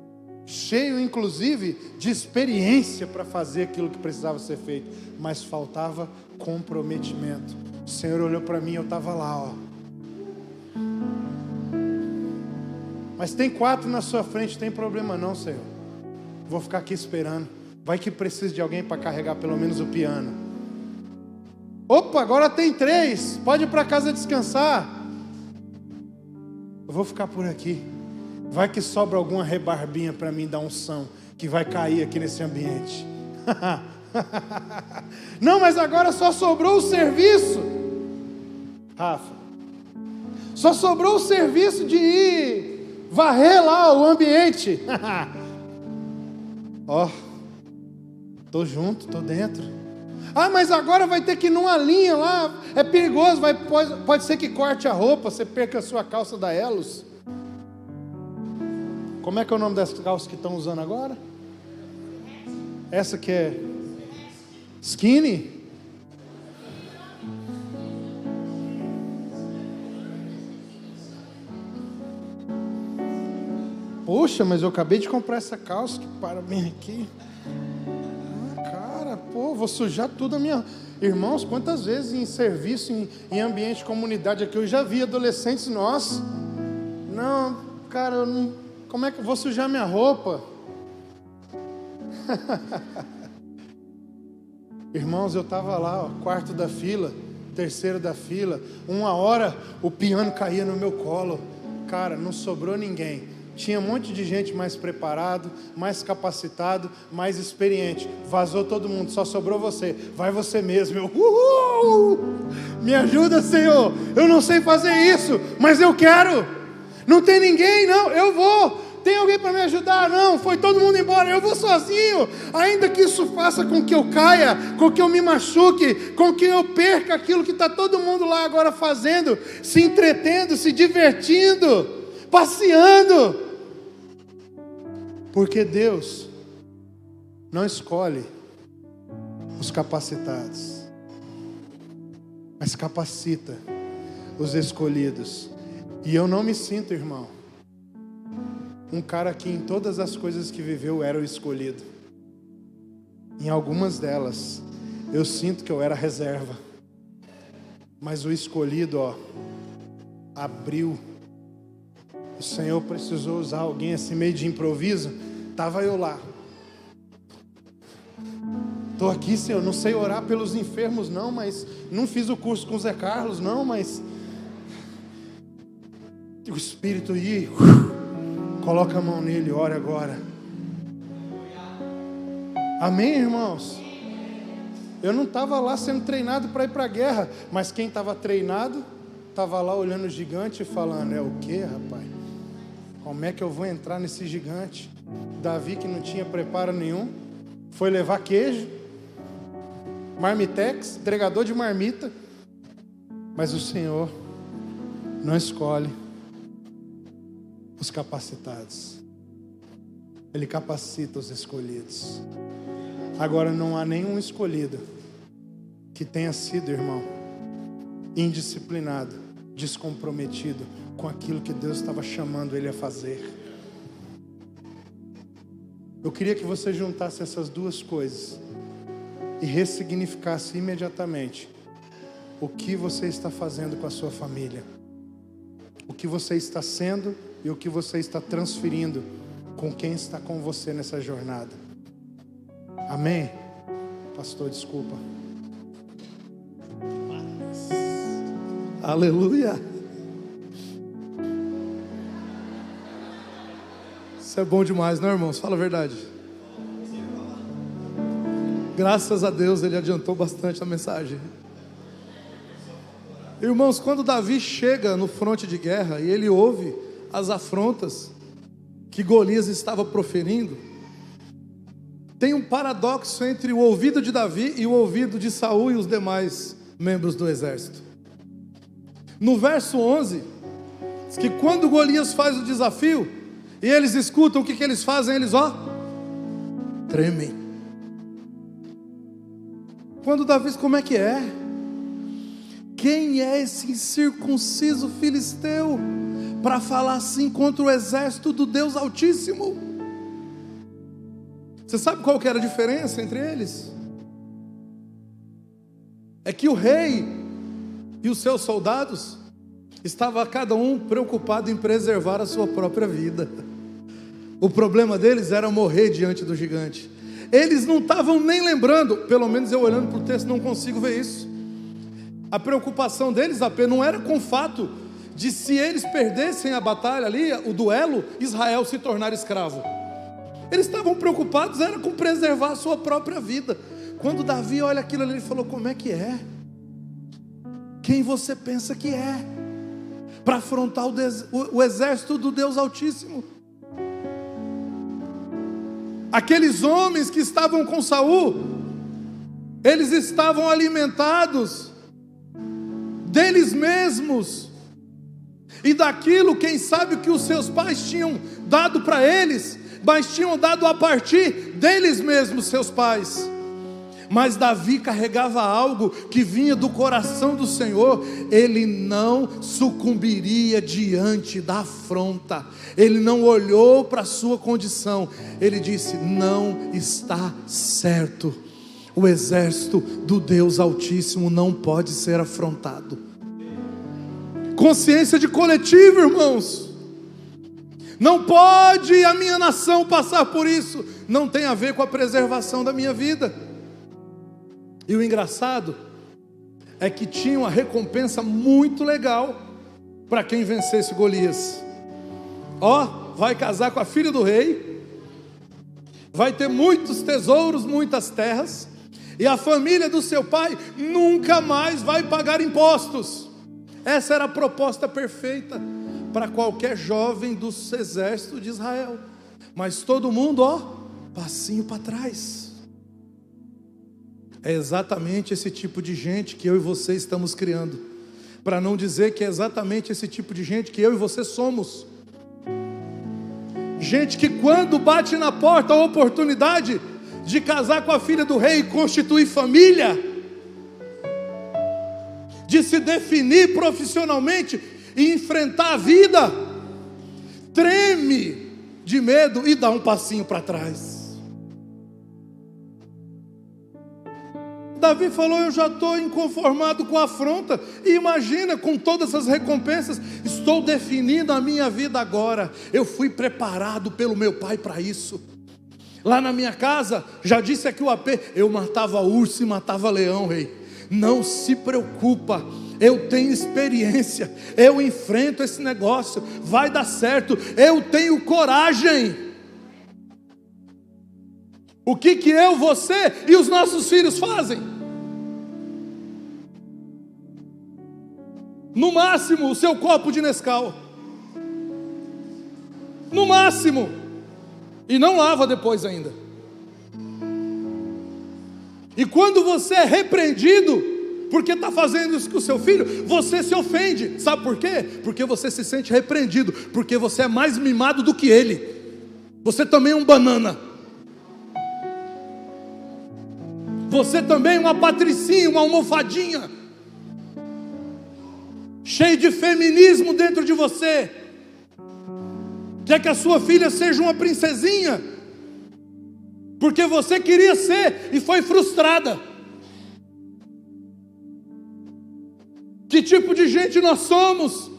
cheio inclusive de experiência para fazer aquilo que precisava ser feito, mas faltava comprometimento. O Senhor olhou para mim, eu estava lá, ó. Mas tem 4 na sua frente, tem problema não, Senhor. Vou ficar aqui esperando. Vai que precisa de alguém para carregar pelo menos o piano. Opa, agora tem 3. Pode ir para casa descansar. eu vou ficar por aqui. Vai que sobra alguma rebarbinha para mim da unção que vai cair aqui nesse ambiente. Não, mas agora só sobrou o serviço, Rafa. Só sobrou o serviço de ir varrer lá o ambiente. Ó, tô junto, tô dentro. Ah, mas agora vai ter que ir numa linha lá, é perigoso, pode ser que corte a roupa, você perca a sua calça da Elos. Como é que é o nome das calças que estão usando agora? Essa que é skinny? Poxa, mas eu acabei de comprar essa calça que para bem aqui. Cara, pô, vou sujar tudo a minha... Irmãos, quantas vezes em serviço, em ambiente de comunidade aqui, eu já vi adolescentes nossos. Não, cara, eu não... Como é que eu vou sujar minha roupa? Irmãos, eu estava lá, ó, quarto da fila, terceiro da fila, 1 hora o piano caía no meu colo. Cara, não sobrou ninguém. Tinha um monte de gente mais preparado, mais capacitado, mais experiente. Vazou todo mundo, só sobrou você. Vai você mesmo. Me ajuda, Senhor. Eu não sei fazer isso, mas eu quero. Não tem ninguém, não. Eu vou. Tem alguém para me ajudar? Não, foi todo mundo embora. Eu vou sozinho. Ainda que isso faça com que eu caia, com que eu me machuque, com que eu perca aquilo que está todo mundo lá agora fazendo, se entretendo, se divertindo, passeando. Porque Deus não escolhe os capacitados, mas capacita os escolhidos. E eu não me sinto, irmão, um cara que em todas as coisas que viveu era o escolhido. Em algumas delas eu sinto que eu era reserva, mas o escolhido, ó, abriu. O Senhor precisou usar alguém assim meio de improviso. Estava eu lá. Estou aqui, Senhor, não sei orar pelos enfermos não, mas não fiz o curso com o Zé Carlos não, mas o Espírito aí, coloca a mão nele, ore agora. Amém, irmãos? Eu não estava lá sendo treinado para ir para a guerra, mas quem estava treinado estava lá olhando o gigante e falando, é o que, rapaz? Como é que eu vou entrar nesse gigante? Davi, que não tinha preparo nenhum, foi levar queijo, marmitex, entregador de marmita. Mas o Senhor não escolhe os capacitados, Ele capacita os escolhidos. Agora, não há nenhum escolhido que tenha sido, irmão, indisciplinado, descomprometido com aquilo que Deus estava chamando ele a fazer. Eu queria que você juntasse essas duas coisas e ressignificasse imediatamente o que você está fazendo com a sua família, o que você está sendo e o que você está transferindo com quem está com você nessa jornada. Amém? Pastor, desculpa. Aleluia. Isso é bom demais, não, irmãos? Fala a verdade. Graças a Deus ele adiantou bastante a mensagem. Irmãos, quando Davi chega no fronte de guerra e ele ouve as afrontas que Golias estava proferindo, tem um paradoxo entre o ouvido de Davi e o ouvido de Saul e os demais membros do exército. No verso 11, diz que quando Golias faz o desafio e eles escutam, o que eles fazem? Eles, tremem. Quando Davi diz, como é que é? Quem é esse incircunciso filisteu para falar assim contra o exército do Deus Altíssimo? Você sabe qual que era a diferença entre eles? É que o rei e os seus soldados estava cada um preocupado em preservar a sua própria vida. O problema deles era morrer diante do gigante. Eles não estavam nem lembrando, pelo menos eu olhando para o texto não consigo ver isso. A preocupação deles apenas não era com o fato de se eles perdessem a batalha ali, o duelo, Israel se tornar escravo. Eles estavam preocupados era com preservar a sua própria vida. Quando Davi olha aquilo ali, ele falou: como é que é? Quem você pensa que é? Para afrontar o exército do Deus Altíssimo. Aqueles homens que estavam com Saul, eles estavam alimentados deles mesmos e daquilo, quem sabe, que os seus pais tinham dado para eles, mas tinham dado a partir deles mesmos, seus pais. Mas Davi carregava algo que vinha do coração do Senhor. Ele não sucumbiria diante da afronta. Ele não olhou para a sua condição. Ele disse: não está certo. O exército do Deus Altíssimo não pode ser afrontado. Consciência de coletivo, irmãos. Não pode a minha nação passar por isso. Não tem a ver com a preservação da minha vida. E o engraçado é que tinha uma recompensa muito legal para quem vencesse Golias. Vai casar com a filha do rei, vai ter muitos tesouros, muitas terras, e a família do seu pai nunca mais vai pagar impostos. Essa era a proposta perfeita para qualquer jovem do exército de Israel. Mas todo mundo, passinho para trás. É exatamente esse tipo de gente que eu e você estamos criando. Para não dizer que é exatamente esse tipo de gente que eu e você somos. Gente que quando bate na porta a oportunidade de casar com a filha do rei e constituir família, de se definir profissionalmente e enfrentar a vida, treme de medo e dá um passinho para trás. Davi falou: eu já estou inconformado com a afronta. E imagina, com todas essas recompensas, estou definindo a minha vida agora. Eu fui preparado pelo meu pai para isso. Lá na minha casa, já disse aqui o AP, eu matava urso e matava leão, rei. Não se preocupa, eu tenho experiência, eu enfrento esse negócio, vai dar certo, eu tenho coragem. O que eu, você e os nossos filhos fazem? No máximo, o seu copo de Nescau. No máximo. E não lava depois ainda. E quando você é repreendido porque está fazendo isso com o seu filho, você se ofende. Sabe por quê? Porque você se sente repreendido, porque você é mais mimado do que ele. Você também é um banana. Você também é uma patricinha, uma almofadinha, cheio de feminismo dentro de você. Quer que a sua filha seja uma princesinha, porque você queria ser e foi frustrada. Que tipo de gente nós somos?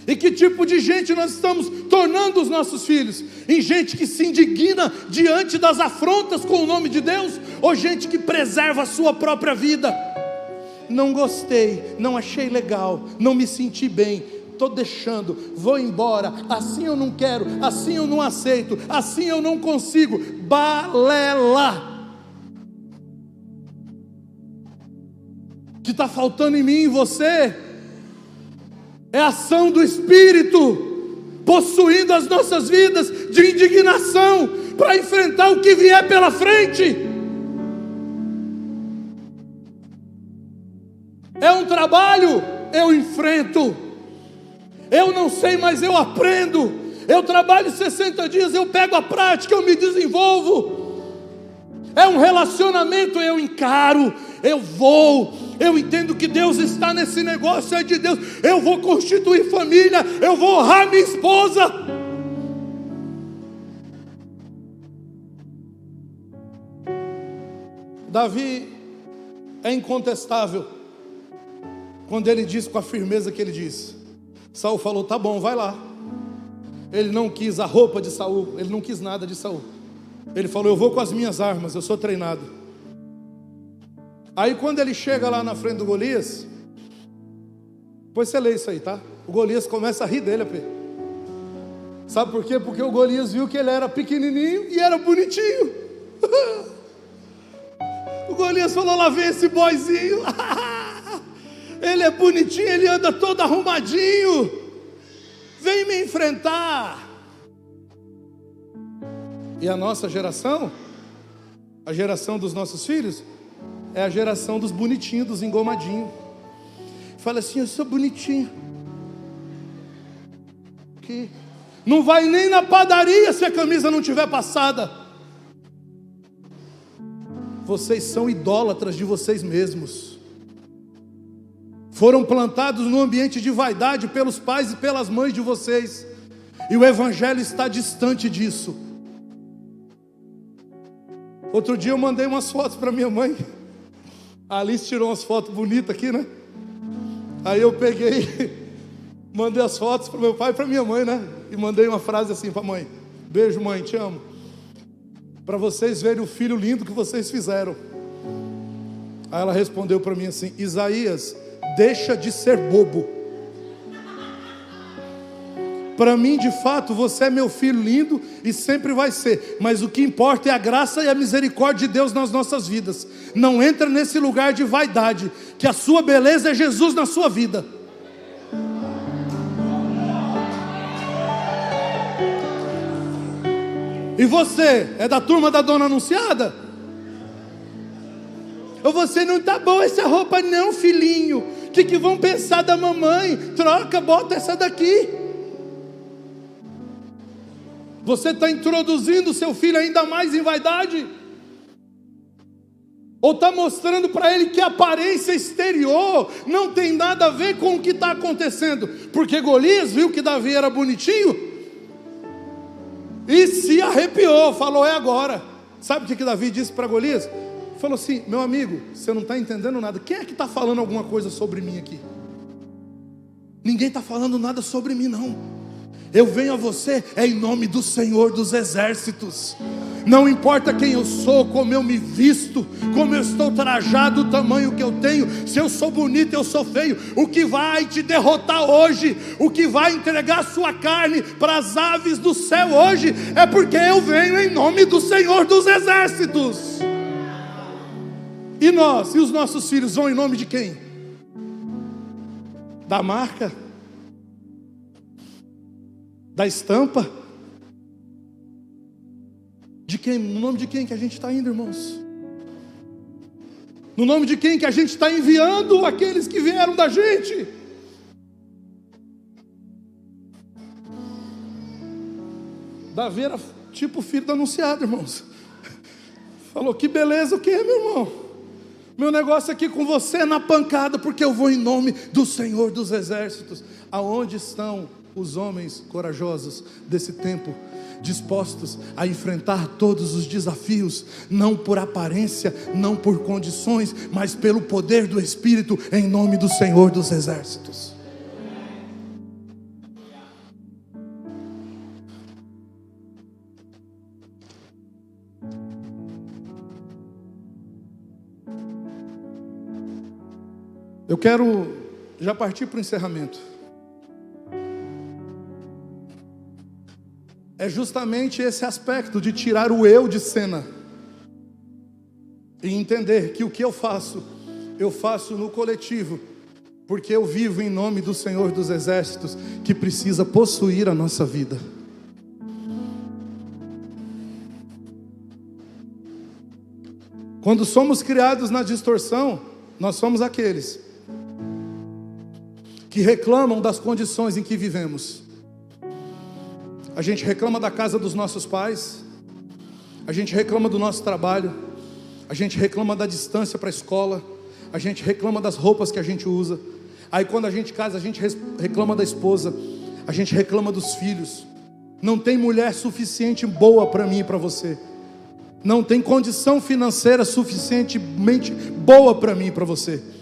E que tipo de gente nós estamos tornando os nossos filhos? Em gente que se indigna diante das afrontas com o nome de Deus? Ou gente que preserva a sua própria vida? Não gostei, não achei legal, não me senti bem, estou deixando, vou embora, assim eu não quero, assim eu não aceito, assim eu não consigo. Balela! O que está faltando em mim e em você é a ação do Espírito possuindo as nossas vidas de indignação para enfrentar o que vier pela frente. É um trabalho, eu enfrento. Eu não sei, mas eu aprendo. Eu trabalho 60 dias, eu pego a prática, eu me desenvolvo. É um relacionamento, eu encaro, eu vou. Eu entendo que Deus está nesse negócio, é de Deus. Eu vou constituir família, eu vou honrar minha esposa. Davi é incontestável quando ele diz com a firmeza que ele diz. Saul falou: tá bom, vai lá. Ele não quis a roupa de Saul, ele não quis nada de Saul. Ele falou: eu vou com as minhas armas, eu sou treinado. Aí quando ele chega lá na frente do Golias, Depois você lê isso aí, tá? O Golias começa a rir dele, AP. Sabe por quê? Porque o Golias viu que ele era pequenininho e era bonitinho. O Golias falou: lá vem esse boyzinho. Ele é bonitinho, ele anda todo arrumadinho. Vem me enfrentar. E a nossa geração, a geração dos nossos filhos, é a geração dos bonitinhos, dos engomadinhos. Fala assim: eu sou bonitinho. Que não vai nem na padaria se a camisa não tiver passada. Vocês são idólatras de vocês mesmos. Foram plantados num ambiente de vaidade pelos pais e pelas mães de vocês. E o evangelho está distante disso. Outro dia eu mandei umas fotos para minha mãe. A Alice tirou umas fotos bonitas aqui, né? Aí eu peguei, mandei as fotos para meu pai e para minha mãe, né? E mandei uma frase assim para a mãe: beijo, mãe, te amo. Para vocês verem o filho lindo que vocês fizeram. Aí ela respondeu para mim assim: Isaías, deixa de ser bobo. Para mim, de fato, você é meu filho lindo e sempre vai ser. Mas o que importa é a graça e a misericórdia de Deus nas nossas vidas. Não entra nesse lugar de vaidade, que a sua beleza é Jesus na sua vida. E você, é da turma da dona Anunciada? Ou você: não tá boa essa roupa não, filhinho. O que vão pensar da mamãe? Troca, bota essa daqui. Você está introduzindo seu filho ainda mais em vaidade? Ou está mostrando para ele que a aparência exterior não tem nada a ver com o que está acontecendo? Porque Golias viu que Davi era bonitinho e se arrepiou, falou: é agora. Sabe o que Davi disse para Golias? Falou assim: meu amigo, você não está entendendo nada. Quem é que está falando alguma coisa sobre mim aqui? Ninguém está falando nada sobre mim não. Eu venho a você em nome do Senhor dos Exércitos. Não importa quem eu sou, como eu me visto, como eu estou trajado, o tamanho que eu tenho, se eu sou bonito, eu sou feio. O que vai te derrotar hoje, o que vai entregar sua carne para as aves do céu hoje, é porque eu venho em nome do Senhor dos Exércitos. E nós, e os nossos filhos vão em nome de quem? Da marca? Da estampa? De quem? No nome de quem que a gente está indo, irmãos? No nome de quem que a gente está enviando aqueles que vieram da gente? Davi era tipo filho da Anunciada, irmãos. Falou: que beleza, o que, meu irmão? Meu negócio aqui com você é na pancada, porque eu vou em nome do Senhor dos Exércitos. Aonde estão os homens corajosos desse tempo, dispostos a enfrentar todos os desafios, não por aparência, não por condições, mas pelo poder do Espírito, em nome do Senhor dos Exércitos? Eu quero já partir para o encerramento. É justamente esse aspecto de tirar o eu de cena e entender que o que eu faço no coletivo, porque eu vivo em nome do Senhor dos Exércitos, que precisa possuir a nossa vida. Quando somos criados na distorção, nós somos aqueles que reclamam das condições em que vivemos. A gente reclama da casa dos nossos pais, a gente reclama do nosso trabalho, a gente reclama da distância para a escola, a gente reclama das roupas que a gente usa. Aí quando a gente casa, a gente reclama da esposa, a gente reclama dos filhos. Não tem mulher suficiente boa para mim e para você. Não tem condição financeira suficientemente boa para mim e para você.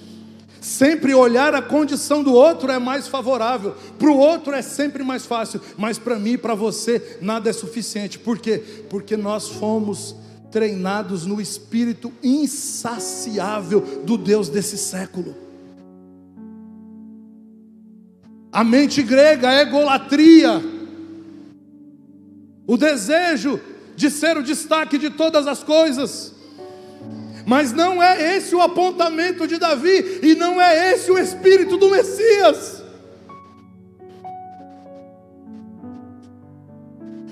Sempre olhar a condição do outro é mais favorável. Para o outro é sempre mais fácil. Mas para mim e para você nada é suficiente. Por quê? Porque nós fomos treinados no espírito insaciável do Deus desse século. A mente grega, a egolatria, o desejo de ser o destaque de todas as coisas. Mas não é esse o apontamento de Davi, e não é esse o espírito do Messias.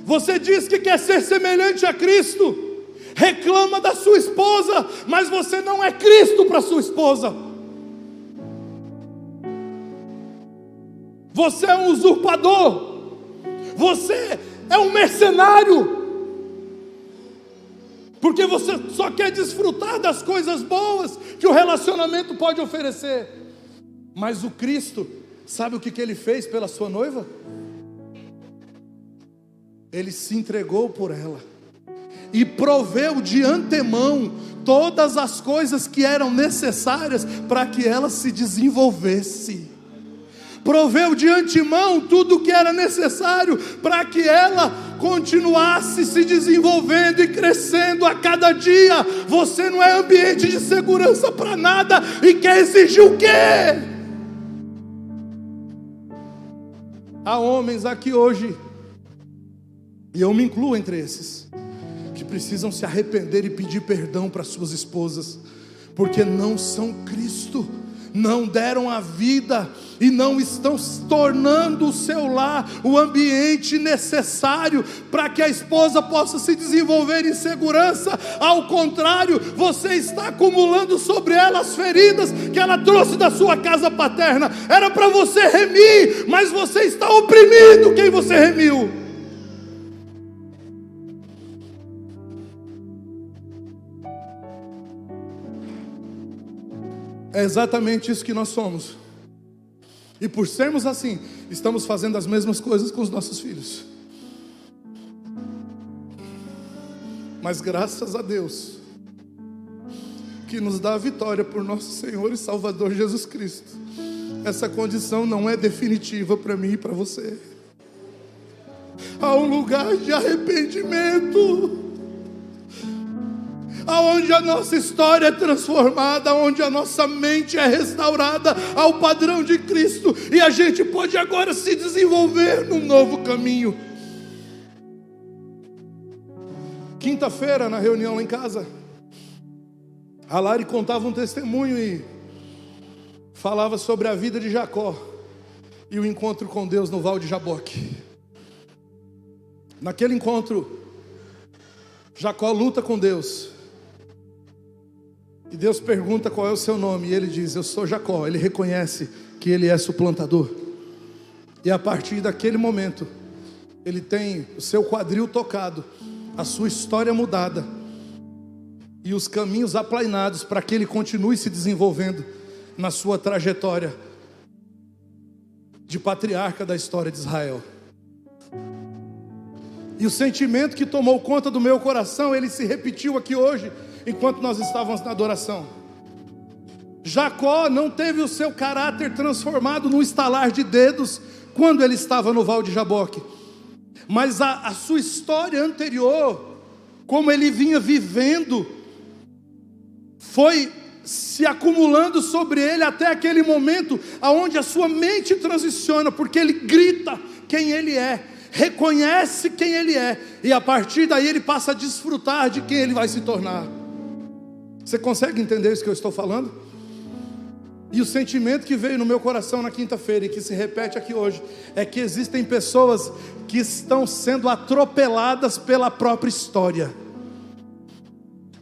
Você diz que quer ser semelhante a Cristo, reclama da sua esposa, mas você não é Cristo para sua esposa. Você é um usurpador, você é um mercenário, porque você só quer desfrutar das coisas boas que o relacionamento pode oferecer. Mas o Cristo, sabe o que ele fez pela sua noiva? Ele se entregou por ela e proveu de antemão todas as coisas que eram necessárias para que ela se desenvolvesse. Proveu de antemão tudo o que era necessário para que ela continuasse se desenvolvendo e crescendo a cada dia. Você não é ambiente de segurança para nada e quer exigir o quê? Há homens aqui hoje, e eu me incluo entre esses, que precisam se arrepender e pedir perdão para suas esposas, porque não são Cristo, não deram a vida e não estão se tornando o seu lar o ambiente necessário para que a esposa possa se desenvolver em segurança. Ao contrário, você está acumulando sobre ela as feridas que ela trouxe da sua casa paterna. Era para você remir, mas você está oprimindo quem você remiu. É exatamente isso que nós somos. E por sermos assim, estamos fazendo as mesmas coisas com os nossos filhos. Mas graças a Deus, que nos dá a vitória por nosso Senhor e Salvador Jesus Cristo, essa condição não é definitiva para mim e para você. Há um lugar de arrependimento, aonde a nossa história é transformada, onde a nossa mente é restaurada ao padrão de Cristo, e a gente pode agora se desenvolver num novo caminho. Quinta-feira, na reunião lá em casa, a Lari contava um testemunho e falava sobre a vida de Jacó e o encontro com Deus no Val de Jaboque. Naquele encontro, Jacó luta com Deus. E Deus pergunta qual é o seu nome, e ele diz: eu sou Jacó. Ele reconhece que ele é suplantador. E a partir daquele momento, ele tem o seu quadril tocado, a sua história mudada, e os caminhos aplainados para que ele continue se desenvolvendo na sua trajetória de patriarca da história de Israel. E o sentimento que tomou conta do meu coração, ele se repetiu aqui hoje, enquanto nós estávamos na adoração. Jacó não teve o seu caráter transformado num estalar de dedos quando ele estava no Val de Jaboque, mas a sua história anterior, como ele vinha vivendo, foi se acumulando sobre ele até aquele momento aonde a sua mente transiciona, porque ele grita quem ele é, reconhece quem ele é, e a partir daí ele passa a desfrutar de quem ele vai se tornar. Você consegue entender isso que eu estou falando? E o sentimento que veio no meu coração na quinta-feira e que se repete aqui hoje é que existem pessoas que estão sendo atropeladas pela própria história.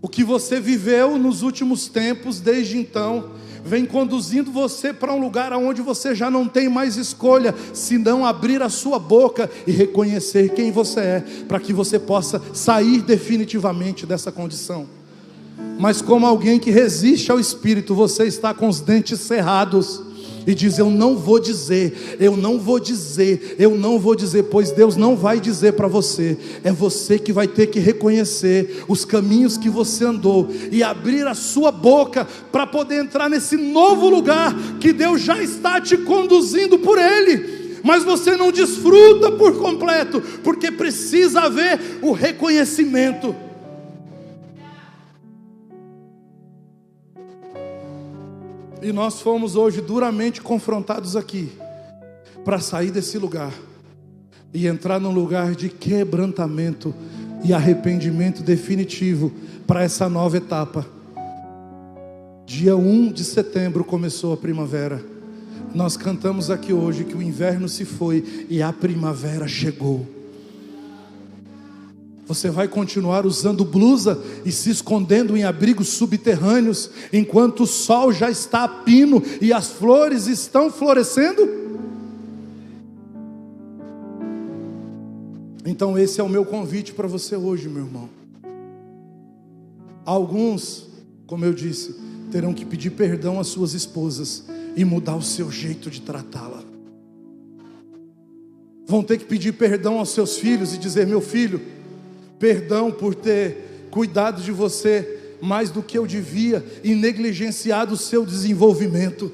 O que você viveu nos últimos tempos, desde então, vem conduzindo você para um lugar onde você já não tem mais escolha, senão abrir a sua boca e reconhecer quem você é, para que você possa sair definitivamente dessa condição. Mas como alguém que resiste ao Espírito, você está com os dentes cerrados e diz: eu não vou dizer, eu não vou dizer, eu não vou dizer, pois Deus não vai dizer para você. É você que vai ter que reconhecer os caminhos que você andou e abrir a sua boca para poder entrar nesse novo lugar que Deus já está te conduzindo por Ele. Mas você não desfruta por completo, porque precisa haver o reconhecimento. E nós fomos hoje duramente confrontados aqui, para sair desse lugar e entrar num lugar de quebrantamento e arrependimento definitivo para essa nova etapa. Dia 1 de setembro começou a primavera. Nós cantamos aqui hoje que o inverno se foi e a primavera chegou. Você vai continuar usando blusa e se escondendo em abrigos subterrâneos, enquanto o sol já está a pino e as flores estão florescendo? Então esse é o meu convite para você hoje, meu irmão. Alguns, como eu disse, terão que pedir perdão às suas esposas e mudar o seu jeito de tratá-la. Vão ter que pedir perdão aos seus filhos e dizer: meu filho, perdão por ter cuidado de você mais do que eu devia e negligenciado o seu desenvolvimento.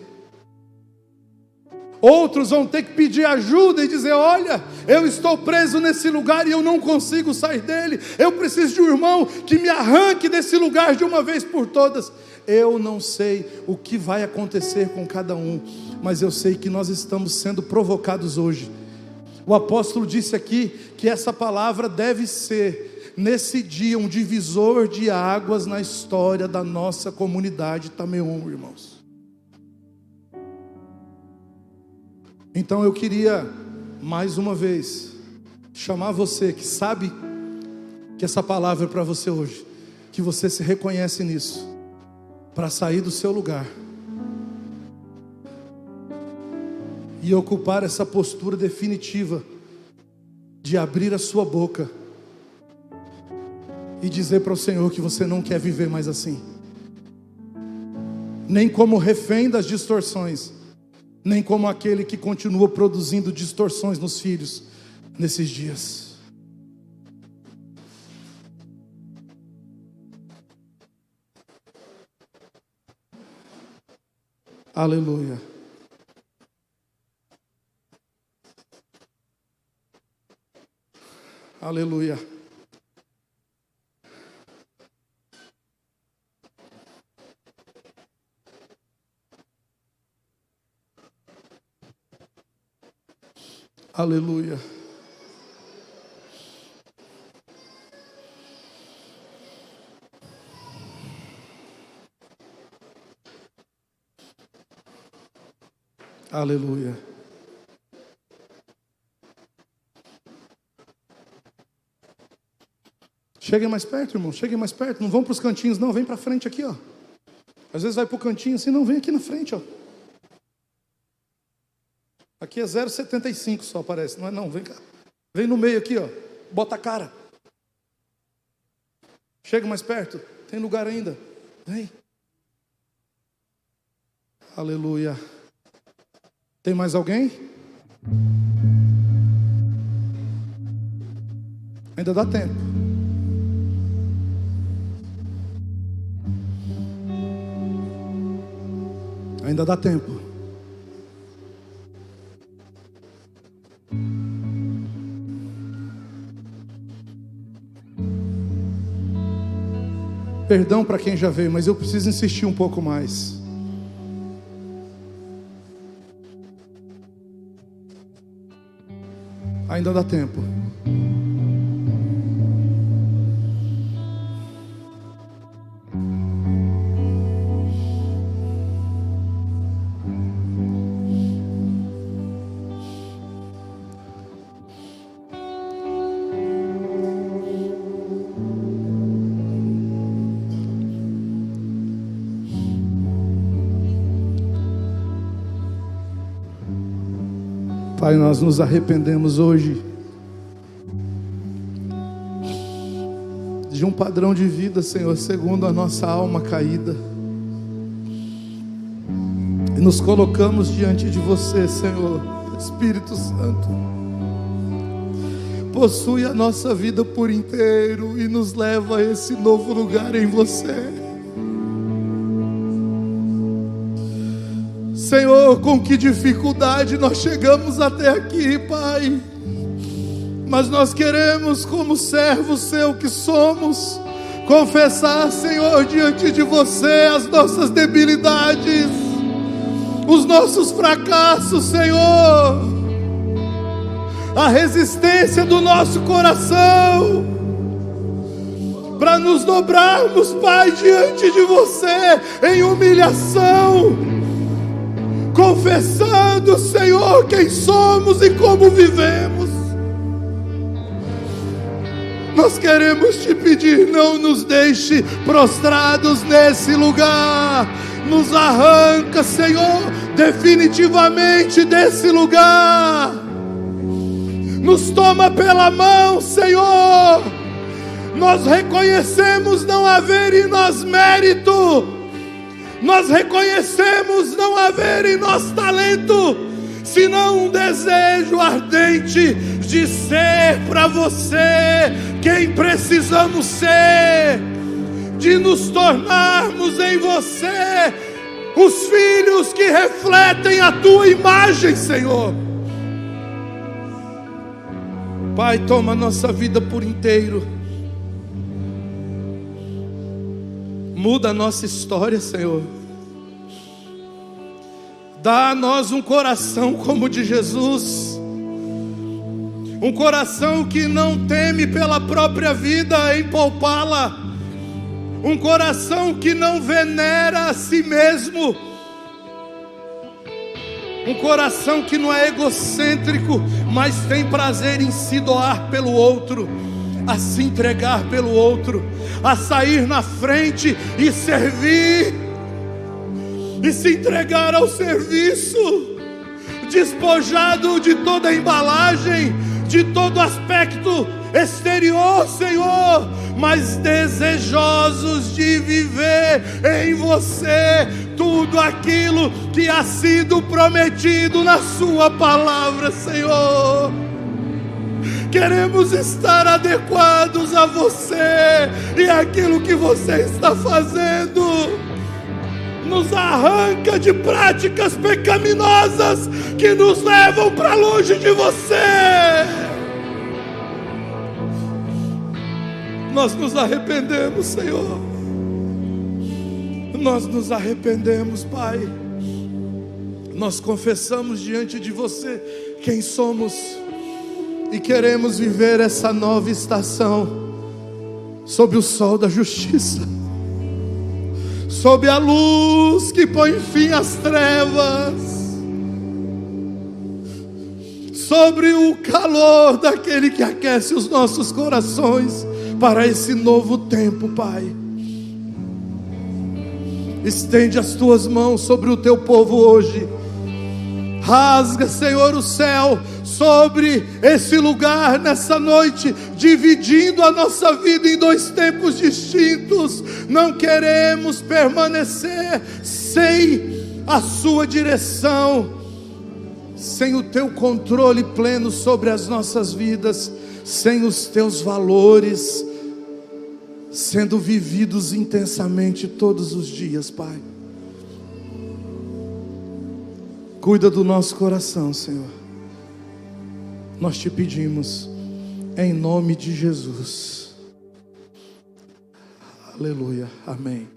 Outros vão ter que pedir ajuda e dizer: olha, eu estou preso nesse lugar e eu não consigo sair dele. Eu preciso de um irmão que me arranque desse lugar de uma vez por todas. Eu não sei o que vai acontecer com cada um, mas eu sei que nós estamos sendo provocados hoje. O apóstolo disse aqui que essa palavra deve ser, nesse dia, um divisor de águas na história da nossa comunidade Tameon, irmãos. Então eu queria, mais uma vez, chamar você que sabe que essa palavra é para você hoje, que você se reconhece nisso, para sair do seu lugar e ocupar essa postura definitiva de abrir a sua boca e dizer para o Senhor que você não quer viver mais assim, nem como refém das distorções, nem como aquele que continua produzindo distorções nos filhos nesses dias. Aleluia. Aleluia. Aleluia. Aleluia. Cheguem mais perto, irmão. Cheguem mais perto. Não vão para os cantinhos, não. Vem para frente aqui, ó. Às vezes vai para o cantinho assim, não. Vem aqui na frente, ó. Aqui é 0,75 só aparece. Não é não, vem cá. Vem no meio aqui, ó. Bota a cara. Chega mais perto. Tem lugar ainda. Vem. Aleluia. Tem mais alguém? Ainda dá tempo. Ainda dá tempo. Perdão para quem já veio, mas eu preciso insistir um pouco mais. Ainda dá tempo. Pai, nós nos arrependemos hoje de um padrão de vida, Senhor, segundo a nossa alma caída, e nos colocamos diante de você, Senhor. Espírito Santo, possui a nossa vida por inteiro e nos leva a esse novo lugar em você. Senhor, com que dificuldade nós chegamos até aqui, Pai, mas nós queremos, como servo seu que somos, confessar, Senhor, diante de você as nossas debilidades, os nossos fracassos, Senhor. a resistência do nosso coração, para nos dobrarmos, Pai, diante de você, em humilhação, confessando, Senhor, quem somos e como vivemos. Nós queremos te pedir, não nos deixe prostrados nesse lugar. Nos arranca, Senhor, definitivamente desse lugar. Nos toma pela mão, Senhor. Nós reconhecemos não haver em nós mérito. Nós reconhecemos não haver em nós talento, senão um desejo ardente de ser para você quem precisamos ser, de nos tornarmos em você os filhos que refletem a tua imagem, Senhor. Pai, toma a nossa vida por inteiro. Muda a nossa história, Senhor. Dá a nós um coração como o de Jesus. Um coração que não teme pela própria vida em poupá-la. Um coração que não venera a si mesmo. Um coração que não é egocêntrico, mas tem prazer em se doar pelo outro, a se entregar pelo outro, a sair na frente e servir, e se entregar ao serviço, despojado de toda a embalagem, de todo aspecto exterior, Senhor, mas desejosos de viver em você tudo aquilo que ha sido prometido na sua palavra, Senhor. Queremos estar adequados a você e aquilo que você está fazendo. Nos arranca de práticas pecaminosas que nos levam para longe de você. Nós nos arrependemos, Senhor. Nós nos arrependemos, Pai. Nós confessamos diante de você quem somos e queremos viver essa nova estação sob o sol da justiça, sob a luz que põe fim às trevas, sobre o calor daquele que aquece os nossos corações para esse novo tempo, Pai. Estende as tuas mãos sobre o teu povo hoje. Rasga, Senhor, o céu sobre esse lugar nessa noite, dividindo a nossa vida em dois tempos distintos. Não queremos permanecer sem a sua direção, sem o teu controle pleno sobre as nossas vidas, sem os teus valores sendo vividos intensamente todos os dias, Pai. Cuida do nosso coração, Senhor. Nós te pedimos, em nome de Jesus. Aleluia, amém.